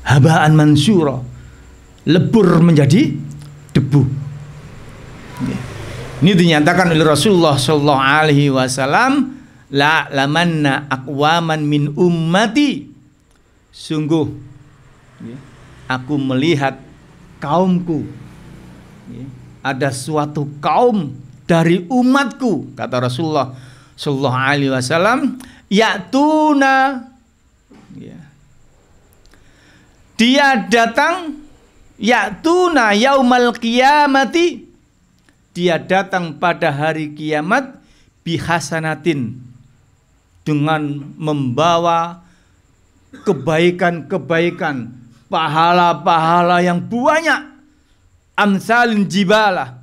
habaan mansura, lebur menjadi debu. Ini dinyatakan oleh Rasulullah sallallahu alaihi wasallam, la lamanna aqwaman min ummati. Sungguh aku melihat kaumku, ada suatu kaum dari umatku, kata Rasulullah sallallahu alaihi wasallam, ya'tuna, dia datang, ya'tuna yaumal qiyamati, dia datang pada hari kiamat, bihasanatin, dengan membawa kebaikan-kebaikan, pahala-pahala yang banyak, amsalin jibalah,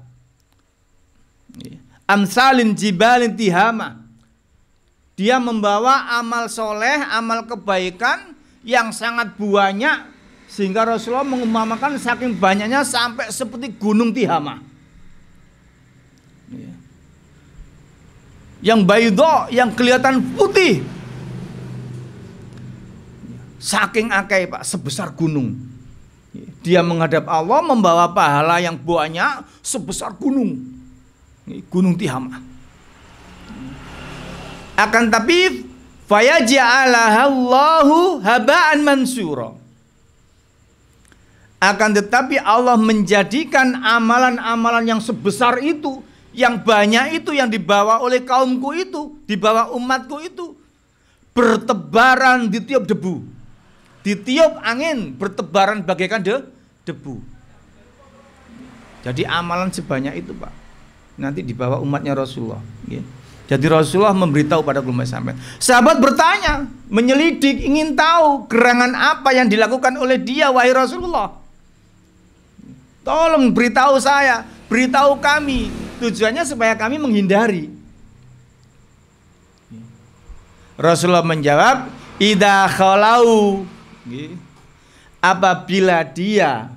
amsalin jibalin tihama. Dia membawa amal soleh, amal kebaikan yang sangat banyak, sehingga Rasulullah mengumpamakan saking banyaknya sampai seperti gunung Tihama. Yang baydha, yang kelihatan putih, saking akeh Pak, sebesar gunung. Dia menghadap Allah membawa pahala yang banyak sebesar gunung, gunung Tihama. Akan tapi fayaj'alahallahu haba'an mansura. Akan tetapi Allah menjadikan amalan-amalan yang sebesar itu, yang banyak itu, yang dibawa oleh kaumku itu, dibawa umatku itu, bertebaran ditiup debu, ditiup angin, bertebaran bagaikan debu. Jadi amalan sebanyak itu Pak, nanti dibawa umatnya Rasulullah. Jadi Rasulullah memberitahu pada umat sampai. Sahabat bertanya, menyelidik, ingin tahu gerangan apa yang dilakukan oleh dia, wahai Rasulullah. Tolong beritahu saya, beritahu kami. Tujuannya supaya kami menghindari. Rasulullah menjawab, idza khalau, apabila dia,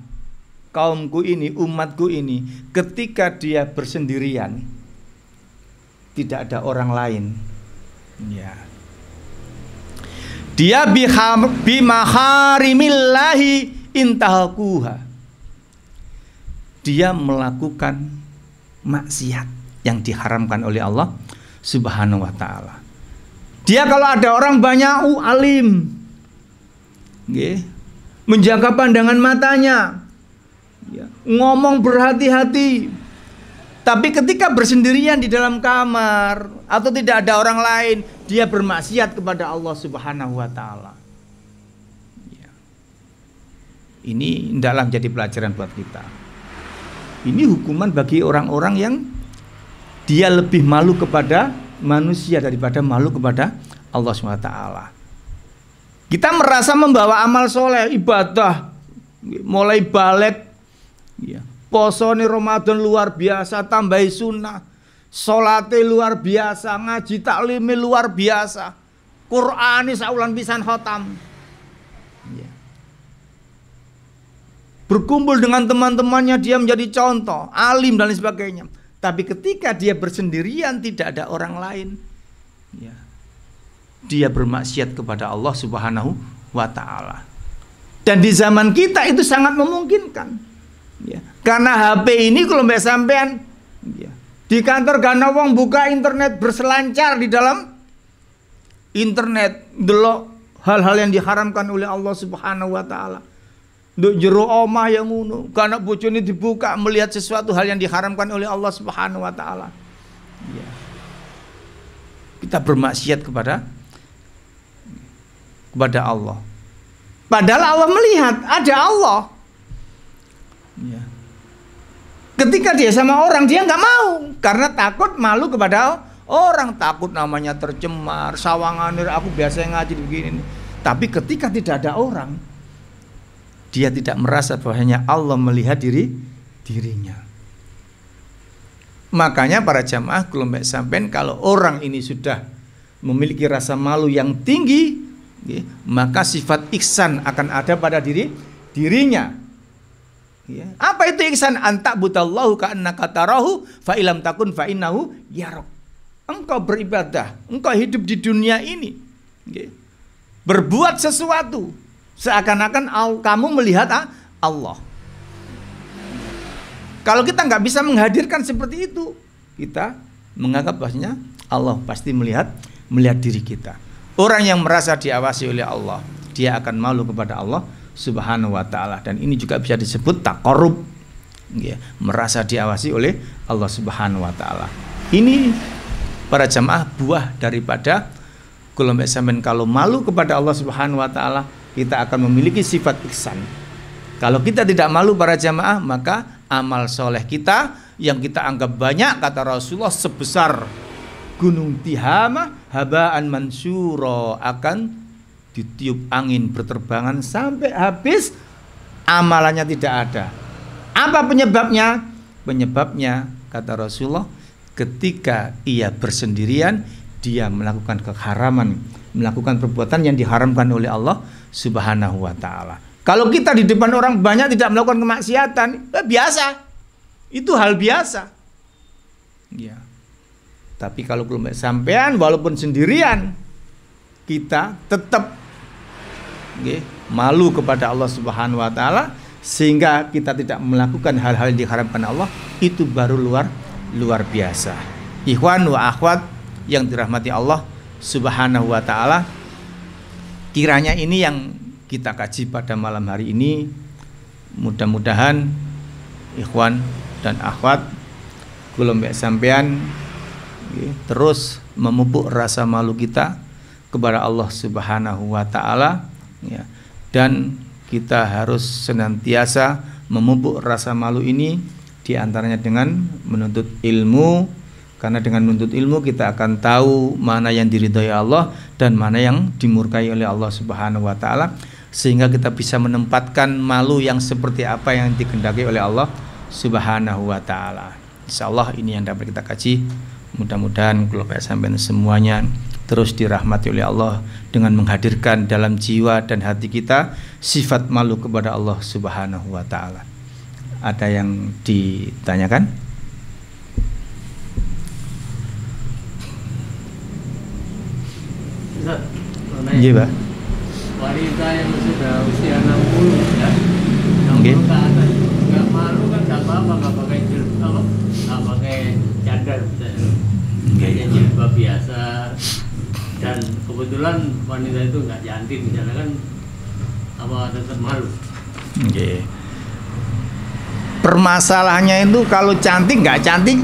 kaumku ini, umatku ini, ketika dia bersendirian, tidak ada orang lain, dia bimaharimillahi intahakuha, dia melakukan maksiat yang diharamkan oleh Allah Subhanahu wa ta'ala. Dia kalau ada orang banyak alim, menjaga pandangan matanya, ngomong berhati-hati, tapi ketika bersendirian di dalam kamar atau tidak ada orang lain, dia bermaksiat kepada Allah Subhanahu wa ta'ala. Ini hendaklah menjadi pelajaran buat kita. Ini hukuman bagi orang-orang yang dia lebih malu kepada manusia daripada malu kepada Allah SWT. Kita merasa membawa amal soleh, ibadah, mulai balik, poso nih Ramadan luar biasa, tambahi sunnah, sholatnya luar biasa, ngaji taklimi luar biasa, Qur'ani saulan pisan khotam, berkumpul dengan teman-temannya, dia menjadi contoh, alim dan lain sebagainya. Tapi ketika dia bersendirian, tidak ada orang lain, dia bermaksiat kepada Allah Subhanahu wa ta'ala. Dan di zaman kita itu sangat memungkinkan, karena HP ini kalau mbak sampean di kantor gana wong buka internet, berselancar di dalam internet, delok hal-hal yang diharamkan oleh Allah Subhanahu wa ta'ala. Nduk jero omah yang ngono, karena bojone dibuka melihat sesuatu hal yang diharamkan oleh Allah Subhanahu wa ta'ala. Kita bermaksiat kepada Allah. Padahal Allah melihat, ada Allah. Ketika dia sama orang, dia nggak mau karena takut malu kepada orang, takut namanya tercemar, sawanganir aku biasa ngaji begini. Tapi ketika tidak ada orang, dia tidak merasa bahwasanya Allah melihat dirinya. Makanya para jamaah kelompok sampean, kalau orang ini sudah memiliki rasa malu yang tinggi, maka sifat ihsan akan ada pada dirinya. Apa itu ihsan? Anta butallahu ka'annaka tarahu fa ilam takun fa innahu yarok. Engkau beribadah, engkau hidup di dunia ini, berbuat sesuatu seakan-akan kamu melihat Allah. Kalau kita nggak bisa menghadirkan seperti itu, kita menganggap bahwasanya Allah pasti melihat diri kita. Orang yang merasa diawasi oleh Allah, dia akan malu kepada Allah Subhanahu wa ta'ala. Dan ini juga bisa disebut taqarrub, merasa diawasi oleh Allah Subhanahu wa ta'ala. Ini para jamaah buah daripada kelompok sampean kalau malu kepada Allah Subhanahu wa ta'ala, kita akan memiliki sifat ihsan. Kalau kita tidak malu para jamaah, maka amal soleh kita yang kita anggap banyak, kata Rasulullah, sebesar gunung Tihamah, habaan mansura, akan ditiup angin berterbangan sampai habis, amalannya tidak ada. Apa penyebabnya? Penyebabnya, kata Rasulullah, ketika ia bersendirian, dia melakukan keharaman, melakukan perbuatan yang diharamkan oleh Allah Subhanahu wa ta'ala. Kalau kita di depan orang banyak tidak melakukan kemaksiatan, biasa. Itu hal biasa. Ya. Tapi kalau kelompok sampean walaupun sendirian, kita tetap malu kepada Allah Subhanahu wa ta'ala, sehingga kita tidak melakukan hal-hal yang diharamkan Allah, itu baru luar biasa. Ikhwan wa akhwat yang dirahmati Allah Subhanahu wa ta'ala, kiranya ini yang kita kaji pada malam hari ini. Mudah-mudahan ikhwan dan akhwat kelompok sampean terus memupuk rasa malu kita kepada Allah Subhanahu wa ta'ala, dan kita harus senantiasa memupuk rasa malu ini diantaranya dengan menuntut ilmu, karena dengan menuntut ilmu kita akan tahu mana yang diridhai Allah dan mana yang dimurkai oleh Allah Subhanahu wa ta'ala, sehingga kita bisa menempatkan malu yang seperti apa yang dikehendaki oleh Allah Subhanahu wa ta'ala. Insyaallah ini yang dapat kita kaji. Mudah-mudahan keluarga sampean semuanya terus dirahmati oleh Allah dengan menghadirkan dalam jiwa dan hati kita sifat malu kepada Allah Subhanahu wa ta'ala. Ada yang ditanyakan? Iya, Pak. Wanita yang sudah usia 60 ya, 60 ke atas nggak malu kan nggak apa-apa, nggak pakai jilbab, nggak pakai cadar, hanya jilbab biasa. Dan kebetulan wanita itu nggak cantik misalnya, kan apa tetap malu. Permasalahannya itu kalau cantik nggak cantik,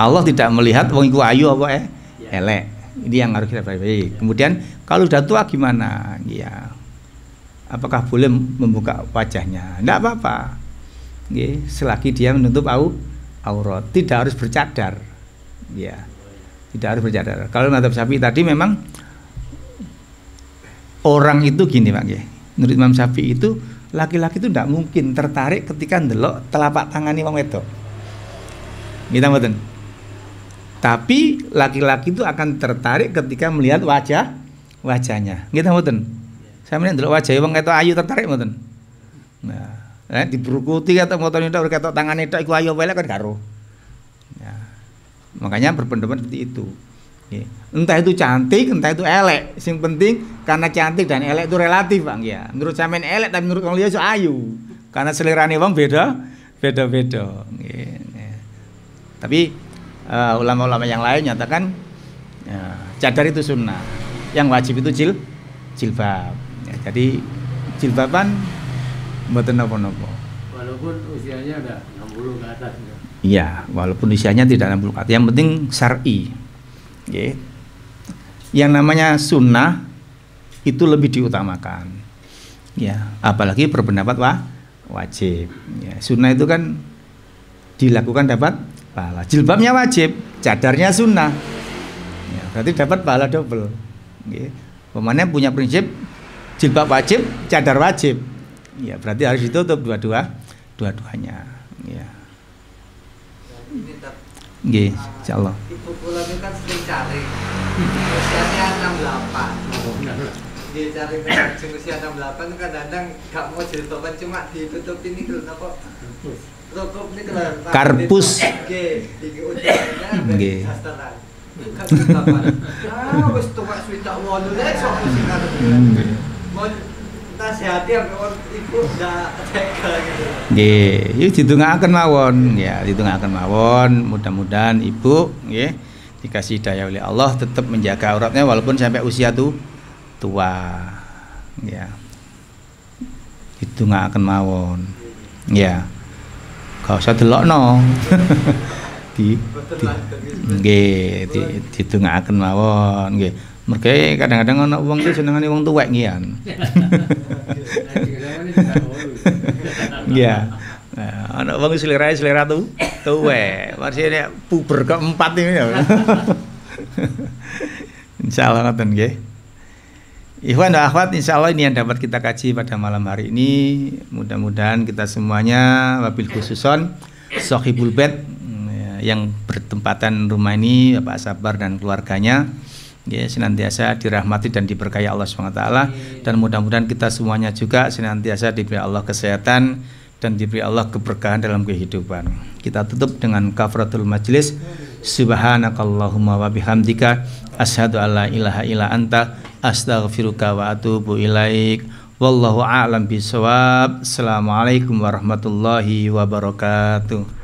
Allah tidak melihat wong iku ayu apa elek. Ini yang harus kita perhatikan. Kemudian kalau sudah tua gimana? Ya, apakah boleh membuka wajahnya? Tidak apa-apa. Selagi dia menutup aurat, tidak harus bercadar. Ya, tidak harus bercadar. Kalau mazhab Syafi'i tadi memang orang itu gini, Pak. Menurut Imam Syafi'i itu laki-laki itu tidak mungkin tertarik ketika ndelok telapak tangani wong wedok. Kita mboten. Tapi laki-laki itu akan tertarik ketika melihat wajahnya. Kita mboten. Saya melihat ndelok wajah wong ketok ayu tertarik mboten. Nah, diberukuti atau motone tok ketok tangane tok iku ayu welek kan karo. Ya. Makanya berpendapat seperti itu. Entah itu cantik, entah itu elek. Sing penting karena cantik dan elek itu relatif, Bang ya. Menurut sampean elek tapi menurut wong liya iso ayu. Karena selerane wong beda-beda. Tapi ulama-ulama yang lain nyatakan cadar itu sunnah, yang wajib itu jilbab. Ya, jadi jilbaban mboten napa-napa. Walaupun usianya udah 60 ke atas. Iya, walaupun usianya tidak 60 ke atas. Yang penting syar'i. Yang namanya sunnah itu lebih diutamakan. Ya, apalagi berpendapat wajib. Ya, sunnah itu kan dilakukan dapat pahala. Jilbabnya wajib, cadarnya sunnah. Ya, berarti dapat pahala double. Pemane punya prinsip jilbab wajib, cadar wajib. Ya, berarti harus ditutup dua-duanya. Ya. Nggih, insyaallah. Ibu kula ini kan sering cari. Usianya 68. Dia cari menuju usia 68 kadang-kadang gak mau jilbaban cuma ditutup ini kalau apa? Tutup ini kalau Karpus. Nggih, iki udaranya ben dasteran. Kan jilbaban. Wis tuwek swidak 8 lek sok sing arep. Mon nasihati ambek ibu ndak tega gitu. Nggih, yuk ditungakaken mawon, ya, ditungakaken mawon. Mudah-mudahan ibu nggih dikasih daya oleh Allah tetap menjaga auratnya walaupun sampai usia tua. Ya. Ditungakaken mawon. Ya. Gak usah delokno. Nggih, ditungakaken mawon, nggih. Mergo kadang-kadang ana wong iki senengane wong tuwek ngian. Iya. Nah, ana wong selera tuwek. Maksudnya puber keempat ini ya. Insyaallah ngoten nggih. Ikhwan dan akhwat, insyaallah ini yang dapat kita kaji pada malam hari ini. Mudah-mudahan kita semuanya wabil khususon sahibul bait yang bertempatan rumah ini Bapak Sabar dan keluarganya ya, senantiasa dirahmati dan diberkahi Allah SWT, dan mudah-mudahan kita semuanya juga senantiasa diberi Allah kesehatan dan diberi Allah keberkahan dalam kehidupan. Kita tutup dengan kafaratul majlis. Subhanakallahumma wa bihamdika asyhadu alla ilaha illa anta astaghfiruka wa atubu ilaik. Wallahu a'lam bishawab. Assalamualaikum warahmatullahi wabarakatuh.